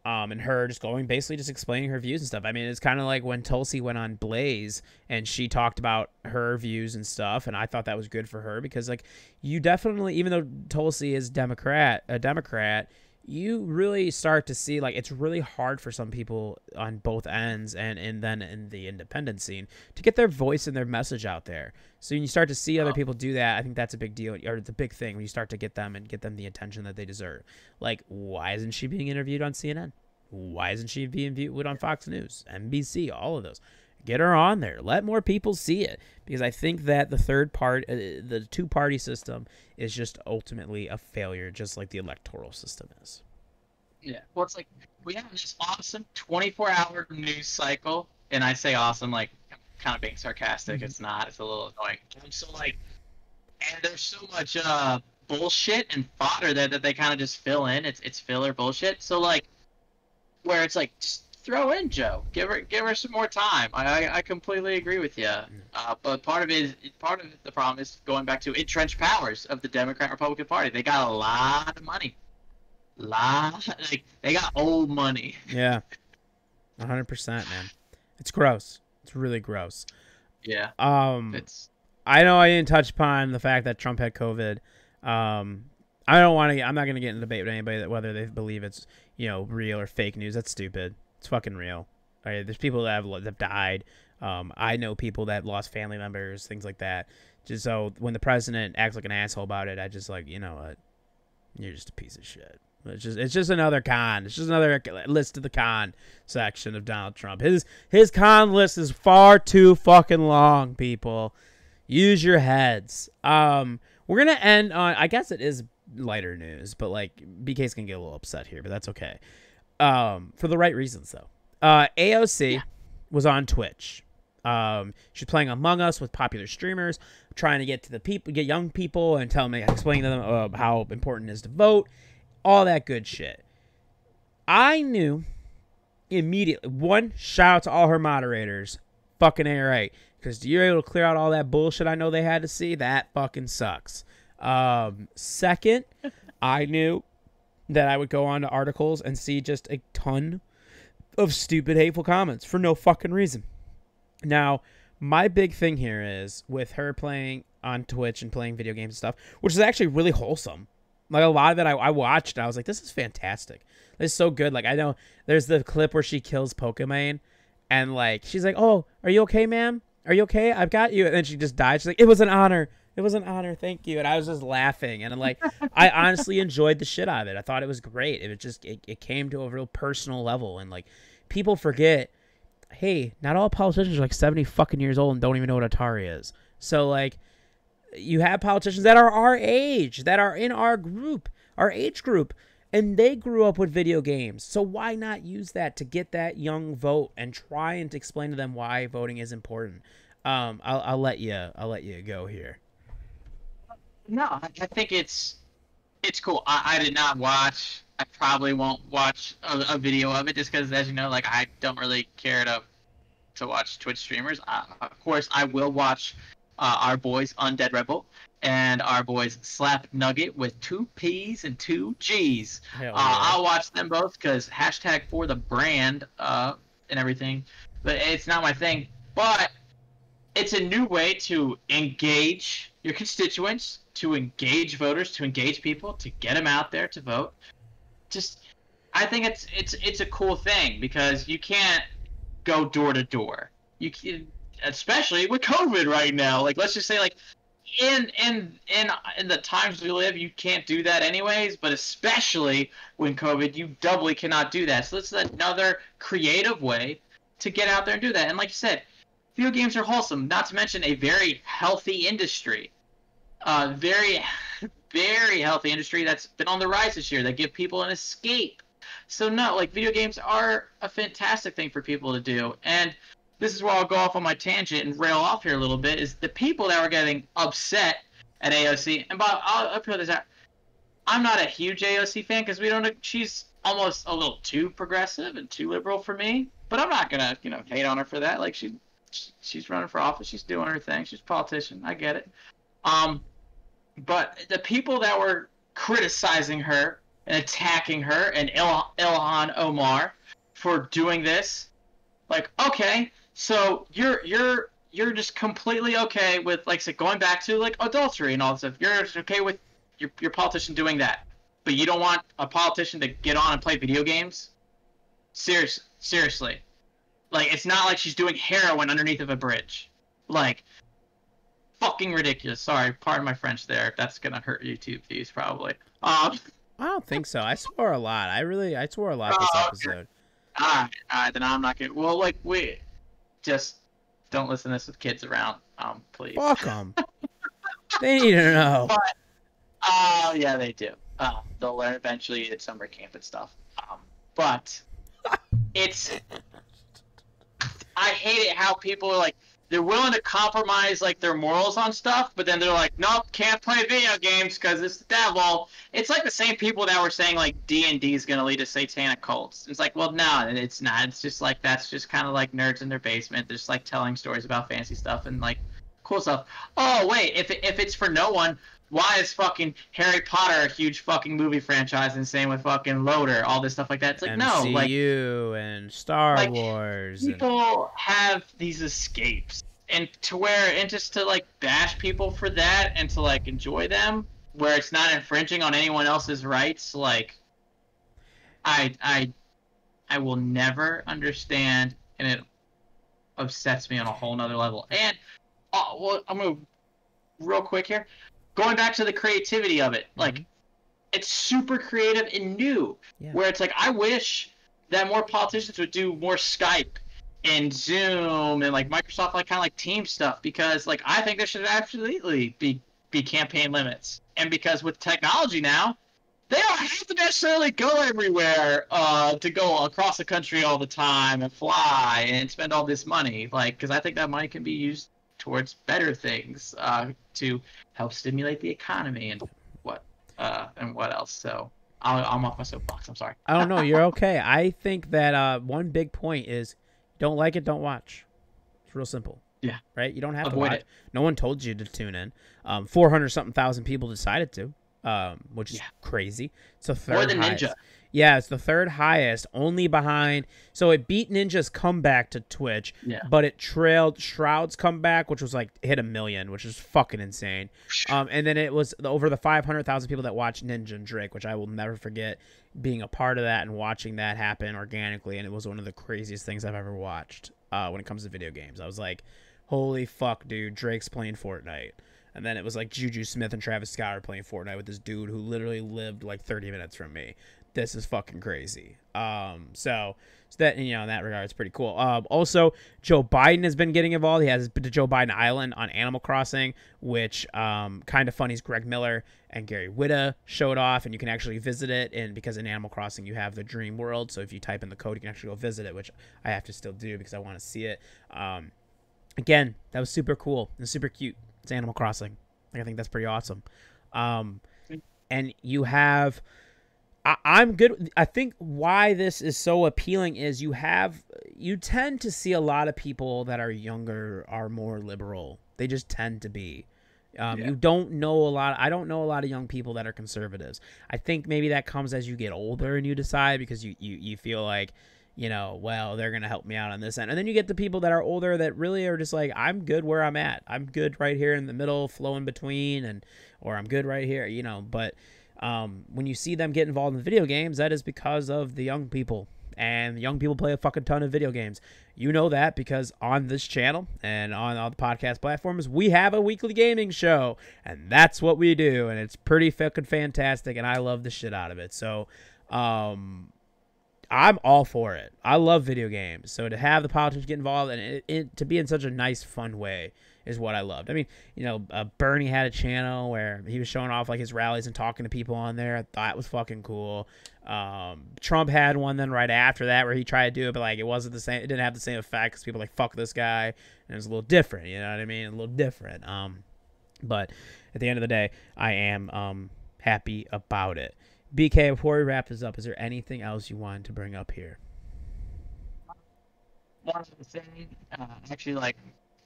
And her just basically just explaining her views and stuff. I mean, it's kind of like when Tulsi went on Blaze, and she talked about her views and stuff, and I thought that was good for her because, like, you definitely, even though Tulsi is a Democrat, you really start to see, like, it's really hard for some people on both ends and then in the independent scene to get their voice and their message out there. So when you start to see other people do that, I think that's a big deal, or it's a big thing when you start to get them the attention that they deserve. Like, why isn't she being interviewed on CNN? Why isn't she being viewed on Fox News, NBC, all of those? Get her on there. Let more people see it, because I think that the two-party system is just ultimately a failure, just like the electoral system is. Yeah. Well, it's like we have this awesome 24-hour news cycle, and I say awesome like kind of being sarcastic. Mm-hmm. It's not. It's a little annoying. So like, and there's so much bullshit and fodder that they kind of just fill in. It's filler bullshit. So like, where it's like, just throw in Joe. Give her some more time. I completely agree with you. But part of the problem is going back to entrenched powers of the Democrat Republican Party. They got a lot of money. They got old money. Yeah, 100%, man. It's gross. It's really gross. Yeah. I know I didn't touch upon the fact that Trump had COVID. I don't want to. I'm not gonna get in a debate with anybody that whether they believe it's real or fake news. That's stupid. It's fucking real. All right, there's people that have died. I know people that lost family members, things like that. Just so when the president acts like an asshole about it, I just like, you know what, you're just a piece of shit. It's just another con. It's just another list of the con section of Donald Trump. His con list is far too fucking long, people. Use your heads. We're gonna end on, I guess it is lighter news, but like BK's gonna get a little upset here, but that's okay. For the right reasons though. AOC was on Twitch. She's playing Among Us with popular streamers, trying to get to the people, get young people, and explain to them how important it is to vote. All that good shit. I knew immediately. One, shout out to all her moderators. Fucking A-right. Because you're able to clear out all that bullshit I know they had to see. That fucking sucks. Second, I knew that I would go on to articles and see just a ton of stupid, hateful comments for no fucking reason. Now, my big thing here is with her playing on Twitch and playing video games and stuff, which is actually really wholesome. Like, a lot of it I watched, and I was like, this is fantastic. This is so good. Like, I know there's the clip where she kills Pokemon, and, like, she's like, oh, are you okay, ma'am? Are you okay? I've got you. And then she just died. She's like, it was an honor. It was an honor. Thank you. And I was just laughing. And, I'm like, I honestly enjoyed the shit out of it. I thought it was great. It was just, it came to a real personal level. And, like, people forget, hey, not all politicians are, like, 70 fucking years old and don't even know what Atari is. So, like, you have politicians that are our age, that are in our group, our age group, and they grew up with video games. So why not use that to get that young vote and try and explain to them why voting is important? I'll let you go here. No, I think it's cool. I did not watch. I probably won't watch a video of it just because, as you know, like I don't really care to watch Twitch streamers. Of course, I will watch our boys Undead Rebel and our boys Slap Nugget with 2 P's and 2 G's. Yeah. I'll watch them both because hashtag for the brand and everything. But it's not my thing. But it's a new way to engage your constituents, to engage voters, to engage people, to get them out there to vote. I think it's a cool thing because you can't go door to door. You can, especially with COVID right now. Like, let's just say, like, in the times we live, you can't do that anyways. But especially when COVID, you doubly cannot do that. So this is another creative way to get out there and do that. And like you said, video games are wholesome. Not to mention a very healthy industry. Very, very healthy industry that's been on the rise this year. That give people an escape. So no, like, video games are a fantastic thing for people to do. And this is where I'll go off on my tangent and rail off here a little bit, is the people that were getting upset at AOC. And Bob, I'll put this out. I'm not a huge AOC fan because she's almost a little too progressive and too liberal for me. But I'm not gonna, hate on her for that. Like, she's running for office. She's doing her thing. She's a politician. I get it. But the people that were criticizing her and attacking her and Ilhan Omar for doing this, like, okay, so you're just completely okay with, like, say, going back to, like, adultery and all this stuff. You're just okay with your politician doing that, but you don't want a politician to get on and play video games? Seriously. Like, it's not like she's doing heroin underneath of a bridge. Like, fucking ridiculous. Sorry, pardon my French there. That's gonna hurt YouTube views probably. I don't think so. I swore a lot. I swore a lot this episode. Alright, then I'm not gonna. Well, like, we just don't listen to this with kids around, please. Fuck them. They need to know. But, yeah, they do. They'll learn eventually at summer camp and stuff. But it's. I hate it how people are like, they're willing to compromise, like, their morals on stuff, but then they're like, nope, can't play video games because it's the devil. It's like the same people that were saying, like, D&D is going to lead to satanic cults. It's like, well, no, it's not. It's just like, that's just kind of like nerds in their basement. They're just, like, telling stories about fancy stuff and, like, cool stuff. Oh, wait, if it's for no one, why is fucking Harry Potter a huge fucking movie franchise, and same with fucking Loader, all this stuff like that? It's like, no, like, MCU and Star Wars. People have these escapes, and just to, like, bash people for that and to, like, enjoy them, where it's not infringing on anyone else's rights, like I will never understand, and it upsets me on a whole nother level. And well, I'm gonna real quick here, going back to the creativity of it, like it's super creative and new. Yeah. Where it's like, I wish that more politicians would do more Skype and Zoom and like Microsoft, like kind of like team stuff, because like I think there should absolutely be campaign limits. And because with technology now, they don't have to necessarily go everywhere to go across the country all the time and fly and spend all this money. Like, because I think that money can be used towards better things to help stimulate the economy and what else. So I'm off my soapbox. I'm sorry. I don't know. You're okay. I think that one big point is, don't like it, don't watch. It's real simple. Yeah. Right? You don't have Avoid to watch. it. No one told you to tune in. 400-something thousand people decided to, which is crazy. It's the third More than highest. Ninja. Yeah, it's the third highest, only behind. So it beat Ninja's comeback to Twitch, but it trailed Shroud's comeback, which was like hit 1 million, which is fucking insane. And then it was over the 500,000 people that watched Ninja and Drake, which I will never forget being a part of that and watching that happen organically. And it was one of the craziest things I've ever watched when it comes to video games. I was like, holy fuck, dude, Drake's playing Fortnite. And then it was like Juju Smith and Travis Scott are playing Fortnite with this dude who literally lived like 30 minutes from me. This is fucking crazy. So that, in that regard, it's pretty cool. Also, Joe Biden has been getting involved. He has been to Joe Biden Island on Animal Crossing, which kind of funny is Greg Miller and Gary Whitta showed off, and you can actually visit it. And because in Animal Crossing you have the dream world, so if you type in the code, you can actually go visit it, which I have to still do because I want to see it. Again, that was super cool and super cute. It's Animal Crossing. Like, I think that's pretty awesome. And you have... I'm good. I think why this is so appealing is you tend to see a lot of people that are younger are more liberal. They just tend to be. You don't know a lot. I don't know a lot of young people that are conservatives. I think maybe that comes as you get older and you decide, because you feel like, well, they're going to help me out on this end. And then you get the people that are older that really are just like, I'm good where I'm at. I'm good right here in the middle, flowing between, or I'm good right here, but when you see them get involved in video games, that is because of the young people, and the young people play a fucking ton of video games. You know that because on this channel and on all the podcast platforms, we have a weekly gaming show, and that's what we do, and it's pretty fucking fantastic, and I love the shit out of it. So I'm all for it. I love video games, so to have the politicians get involved and it to be in such a nice, fun way is what I loved. I mean, Bernie had a channel where he was showing off like his rallies and talking to people on there. I thought it was fucking cool. Trump had one then right after that where he tried to do it, but like it wasn't the same. It didn't have the same effect because people were like, fuck this guy, and it was a little different. You know what I mean? A little different. But at the end of the day, I am happy about it. BK, before we wrap this up, is there anything else you wanted to bring up here? One other thing, actually, like.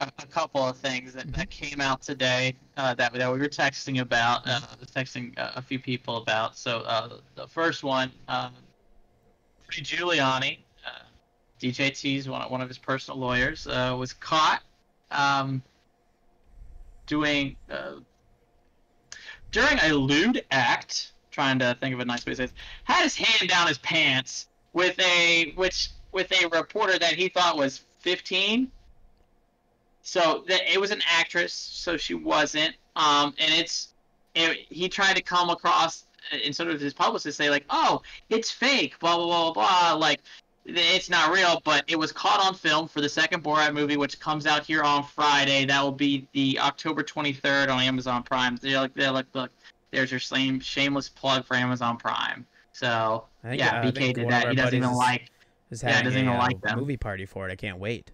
A couple of things that came out today that we were texting about, texting a few people about. So the first one, Rudy Giuliani, DJT's one of his personal lawyers, was caught doing during a lewd act. Trying to think of a nice way to say this, had his hand down his pants with a reporter that he thought was 15. So it was an actress, so she wasn't. And he tried to come across, and sort of his publicist say like, "Oh, it's fake," blah blah blah blah, like it's not real. But it was caught on film for the second Borat movie, which comes out here on Friday. That will be the October 23rd on Amazon Prime. Look, there's your shameless plug for Amazon Prime. So BK did that. He doesn't even like. Doesn't even like them. Movie party for it. I can't wait.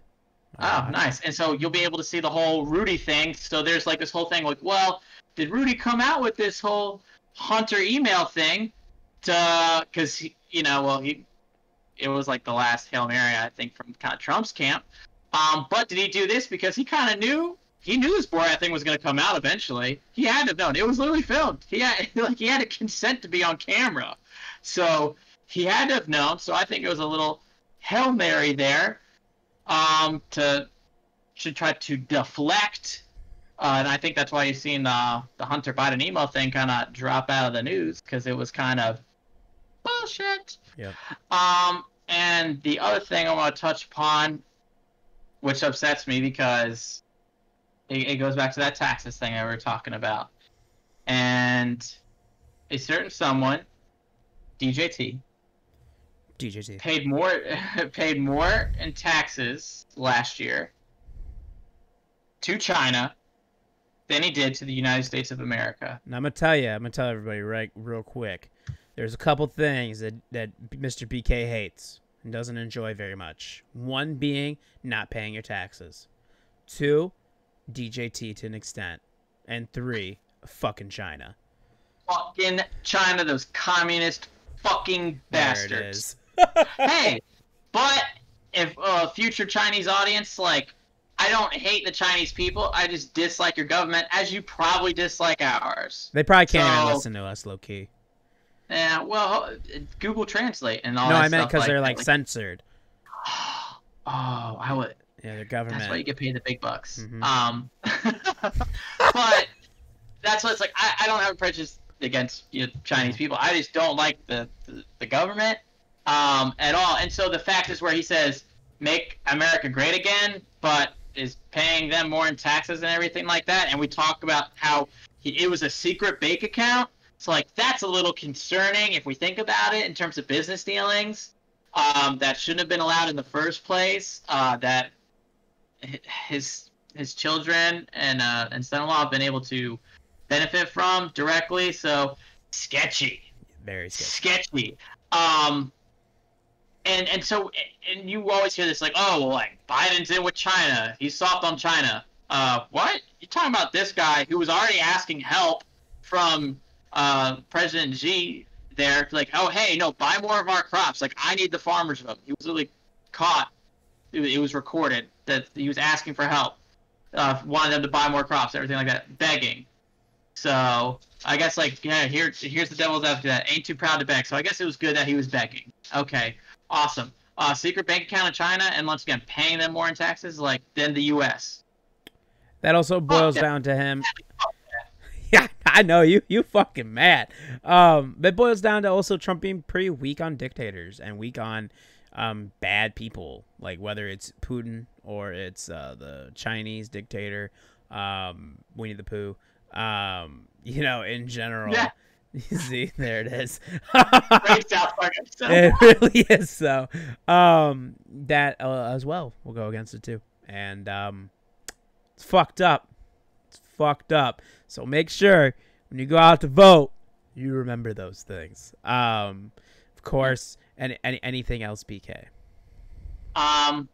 Oh, nice. And so you'll be able to see the whole Rudy thing. So there's like this whole thing like, well, did Rudy come out with this whole Hunter email thing because, it was like the last Hail Mary, I think, from kind of Trump's camp. But did he do this because he kind of knew his Borat thing was going to come out eventually? He had to have known. It was literally filmed. He had to consent to be on camera. So he had to have known. So I think it was a little Hail Mary there. To try to deflect And I think that's why you've seen the Hunter Biden email thing kind of drop out of the news, because it was kind of bullshit. Yeah. And the other thing I want to touch upon, which upsets me because it goes back to that taxes thing that we were talking about. And a certain someone, DJT, paid more in taxes last year to China than he did to the United States of America. And I'm gonna tell everybody real quick. There's a couple things that Mr. BK hates and doesn't enjoy very much. One being not paying your taxes. 2, DJT to an extent. And 3, fucking China. Fucking China, those communist fucking bastards. There it is. Hey, but if a future Chinese audience, like, I don't hate the Chinese people, I just dislike your government, as you probably dislike ours. They probably can't even listen to us, low-key. Yeah, well, Google Translate and all that. No, I meant because they're, like, censored. Oh, I would. Yeah, the government. That's why you get paid the big bucks. Mm-hmm. But that's what it's like. I don't have a prejudice against Chinese people. I just don't like the government at all. And so the fact is where he says, make America great again, but is paying them more in taxes and everything like that. And we talk about how it was a secret bank account. So, like, that's a little concerning if we think about it in terms of business dealings. That shouldn't have been allowed in the first place. That his children and son-in-law have been able to benefit from directly. So, sketchy. Very sketchy. And so you always hear this, like, oh, well, like, Biden's in with China. He's soft on China. What? You're talking about this guy who was already asking help from President Xi there, like, oh, hey, no, buy more of our crops. Like, I need the farmers' vote. He was really caught. It was recorded that he was asking for help, wanted them to buy more crops, everything like that, begging. So I guess, like, yeah, here's the devil's advocate. That ain't too proud to beg. So I guess it was good that he was begging. Okay, awesome. Secret bank account in China, and once again, paying them more in taxes, like, than the U.S. That also boils down to him. Yeah, I know you fucking mad. It boils down to also Trump being pretty weak on dictators and weak on bad people, like whether it's Putin or it's the Chinese dictator, Winnie the Pooh. In general. Yeah. See, there it is. Great South Park episode. It really is so. That as well will go against it too, and it's fucked up. It's fucked up. So make sure when you go out to vote, you remember those things. Of course, and anything else, BK. I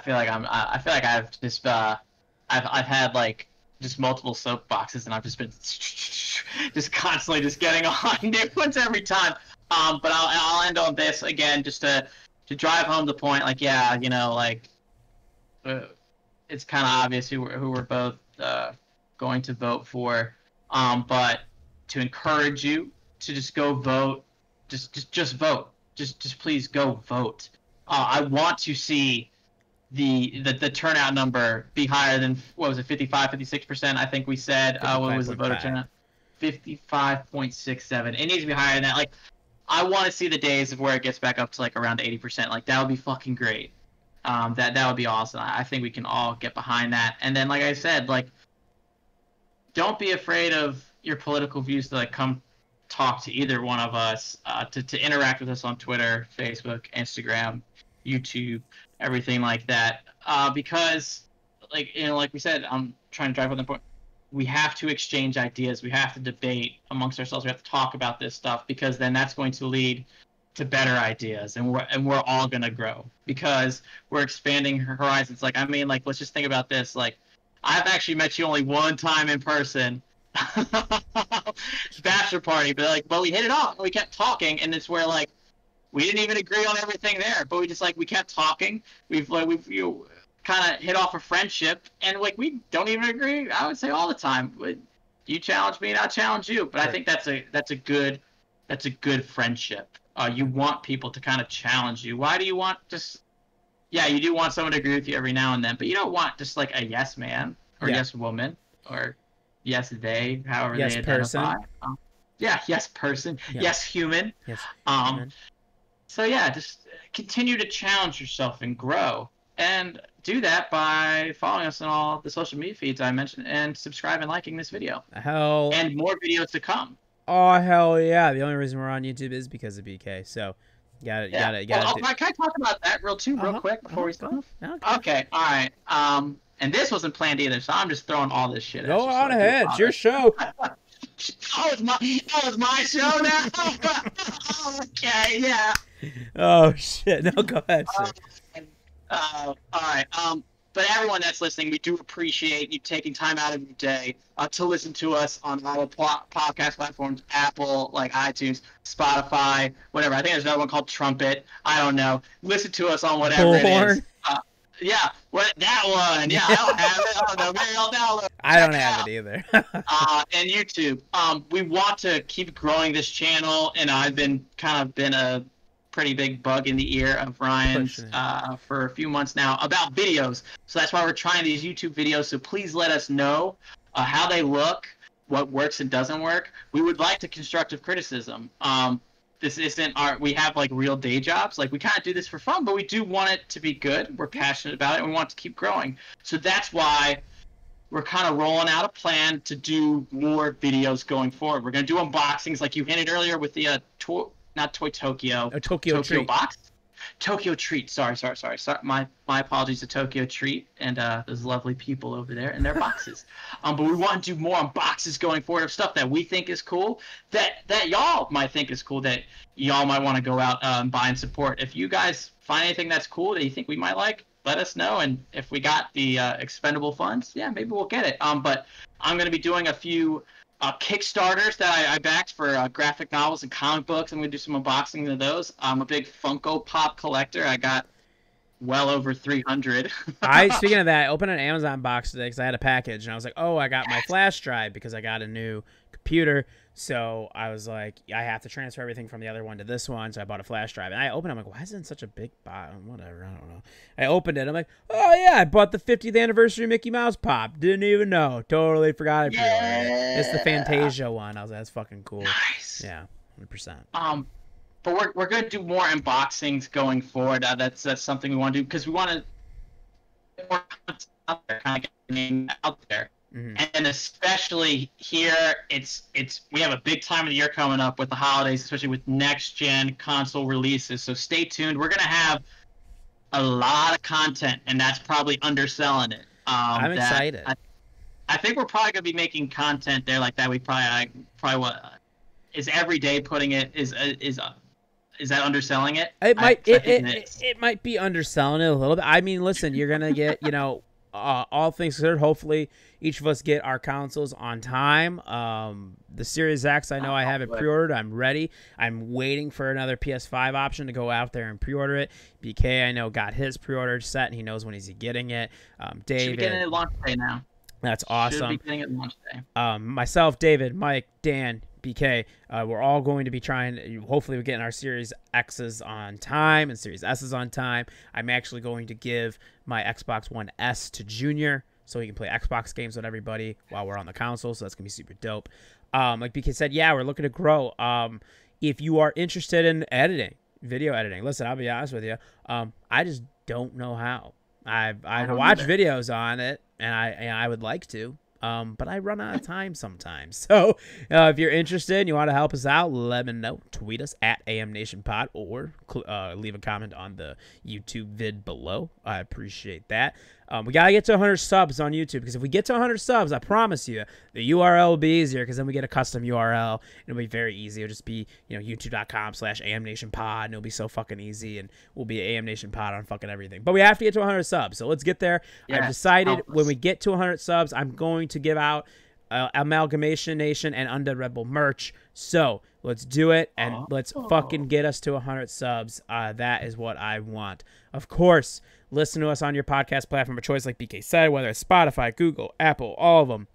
feel like I've just I've had like just multiple soapboxes, and I've just been just constantly just getting on new ones every time. But I'll end on this again, just to drive home the point. Like, yeah, it's kind of obvious who we're both going to vote for. But to encourage you to just go vote, just vote. Just please go vote. I want to see the turnout number be higher than, what was it, 56%? I think we said. What was the voter turnout? 55.67. It needs to be higher than that. Like, I want to see the days of where it gets back up to like around 80%. Like, that would be fucking great. That would be awesome. I think we can all get behind that. And then, like I said, like, don't be afraid of your political views to like come talk to either one of us, to interact with us on Twitter, Facebook, Instagram, YouTube, everything like that. Because, like we said, I'm trying to drive home the point. We have to exchange ideas. We have to debate amongst ourselves. We have to talk about this stuff, because then that's going to lead to better ideas, and we're all gonna grow because we're expanding horizons. Like, I mean, like, let's just think about this. Like, I've actually met you only one time in person, bachelor party, but we hit it off. We kept talking, and it's where like we didn't even agree on everything there, but we kept talking. We've kind of hit off a friendship, and like we don't even agree, I would say, all the time. You challenge me and I challenge you, but right. I think that's a good friendship. You want people to kind of challenge you. Why do you want you do want someone to agree with you every now and then, but you don't want just like a yes man. or yes woman, or yes they, however yes they person. identify. Yes person. Yeah. Yes human. Yes. Human. So yeah, just continue to challenge yourself and grow, and do that by following us on all the social media feeds I mentioned, and subscribe and liking this video. Hell. And more videos to come. Oh hell yeah! The only reason we're on YouTube is because of BK. So, got it. Can I talk about that real quick before we start? Okay. All right. And this wasn't planned either, so I'm just throwing all this shit at you. Go on ahead. It's your show. That was my show now. Okay, yeah. Oh shit! No, go ahead. All right. But everyone that's listening, we do appreciate you taking time out of your day to listen to us on all podcast platforms, Apple, like iTunes, Spotify, whatever. I think there's another one called Trumpet. I don't know. Listen to us on whatever it is. Yeah, that one. Yeah, I don't have it. I don't know. Maybe I'll download. I don't have it either. And YouTube. We want to keep growing this channel, and I've been a pretty big bug in the ear of Ryan's for a few months now about videos. So that's why we're trying these YouTube videos. So please let us know how they look, what works and doesn't work. We would like to constructive criticism. This isn't we have like real day jobs. Like we kind of do this for fun, but we do want it to be good. We're passionate about it and we want it to keep growing. So that's why we're kind of rolling out a plan to do more videos going forward. We're going to do unboxings like you hinted earlier with the not Toy Tokyo. Tokyo Treat box. Tokyo Treat. Sorry. My apologies to Tokyo Treat and those lovely people over there and their boxes. But we want to do more unboxes going forward of stuff that we think is cool, that y'all might think is cool, that y'all might want to go out and buy and support. If you guys find anything that's cool that you think we might like, let us know. And if we got the expendable funds, yeah, maybe we'll get it. But I'm going to be doing a few Kickstarters that I backed for graphic novels and comic books. I'm going to do some unboxing of those. I'm a big Funko Pop collector. I got well over 300. Speaking of that, I opened an Amazon box today because I had a package, and I was like, oh, I got my flash drive because I got a new computer. So I was like, I have to transfer everything from the other one to this one. So I bought a flash drive. And I opened it. I'm like, why is it in such a big box? Whatever. I don't know. I opened it. I'm like, oh, yeah, I bought the 50th anniversary Mickey Mouse Pop. Didn't even know. Totally forgot I pre-ordered it. It's the Fantasia one. I was like, that's fucking cool. Nice. Yeah, 100%. But we're going to do more unboxings going forward. That's something we want to do because we want to get more content out there, kind of get the name out there. Mm-hmm. And especially here, we have a big time of the year coming up with the holidays, especially with next-gen console releases. So stay tuned. We're going to have a lot of content, and that's probably underselling it. I'm excited. I think we're probably going to be making content there like that. We probably what is every day putting it is that underselling it? It might be underselling it a little bit. I mean, listen, you're gonna get all things considered. Hopefully, each of us get our consoles on time. The Series X, I know I have it pre-ordered. I'm ready. I'm waiting for another PS5 option to go out there and pre-order it. BK, I know, got his pre-order set, and he knows when he's getting it. David, should be getting it launch day now. That's awesome. Should be getting it launch day. Myself, David, Mike, Dan, BK, we're all going to be trying. Hopefully, we're getting our Series X's on time and Series S's on time. I'm actually going to give my Xbox One S to Junior so he can play Xbox games with everybody while we're on the console. So that's gonna be super dope. Like BK said, yeah, we're looking to grow. If you are interested in editing, video editing, listen, I'll be honest with you. I just don't know how. I've watched videos on it, and I would like to. But I run out of time sometimes. So if you're interested and you want to help us out, let me know. Tweet us at AMNationPod or leave a comment on the YouTube vid below. I appreciate that. We got to get to 100 subs on YouTube because if we get to 100 subs, I promise you, the URL will be easier because then we get a custom URL. It'll be very easy. It'll just be, youtube.com/AMNationPod, and it'll be so fucking easy, and we'll be AMNationPod on fucking everything. But we have to get to 100 subs, so let's get there. Yes, I've decided when we get to 100 subs, I'm going to give out Amalgamation Nation and Undead Rebel merch. So let's do it, and let's fucking get us to 100 subs. That is what I want. Of course, listen to us on your podcast platform of choice, like BK said, whether it's Spotify, Google, Apple, all of them.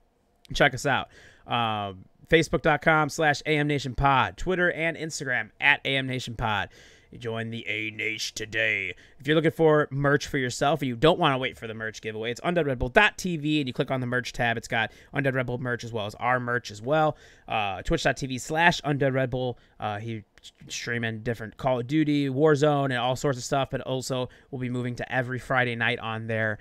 Check us out. Facebook.com/AMNationPod, Twitter and Instagram @AMNationPod. You join the A-Nation today. If you're looking for merch for yourself and you don't want to wait for the merch giveaway, it's undeadredbull.tv, and you click on the merch tab. It's got Undead Red Bull merch as well as our merch as well. Twitch.tv/UndeadRedBull. He streaming different Call of Duty, Warzone, and all sorts of stuff, but also we'll be moving to every Friday night on there,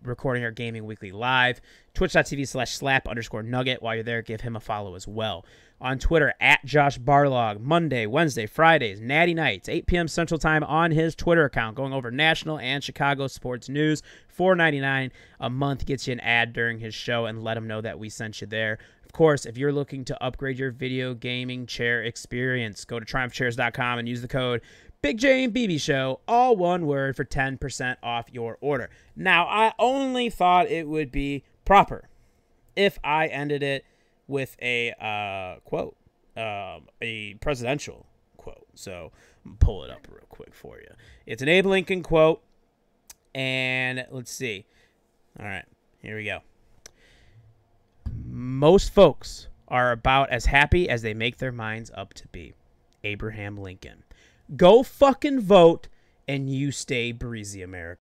recording our Gaming Weekly Live. Twitch.tv/slap_nugget. While you're there, give him a follow as well. On Twitter, @JoshBarlog. Monday, Wednesday, Fridays, Natty Nights, 8 p.m. Central Time on his Twitter account, going over national and Chicago sports news. $4.99 a month gets you an ad during his show, and let him know that we sent you there. Of course, if you're looking to upgrade your video gaming chair experience, go to TriumphChairs.com and use the code Big J and BB Show, all one word, for 10% off your order. Now, I only thought it would be proper if I ended it with a quote, a presidential quote. So I'm gonna pull it up real quick for you. It's an Abe Lincoln quote, and let's see. All right, here we go. Most folks are about as happy as they make their minds up to be. Abraham Lincoln. Go fucking vote, and you stay breezy, America.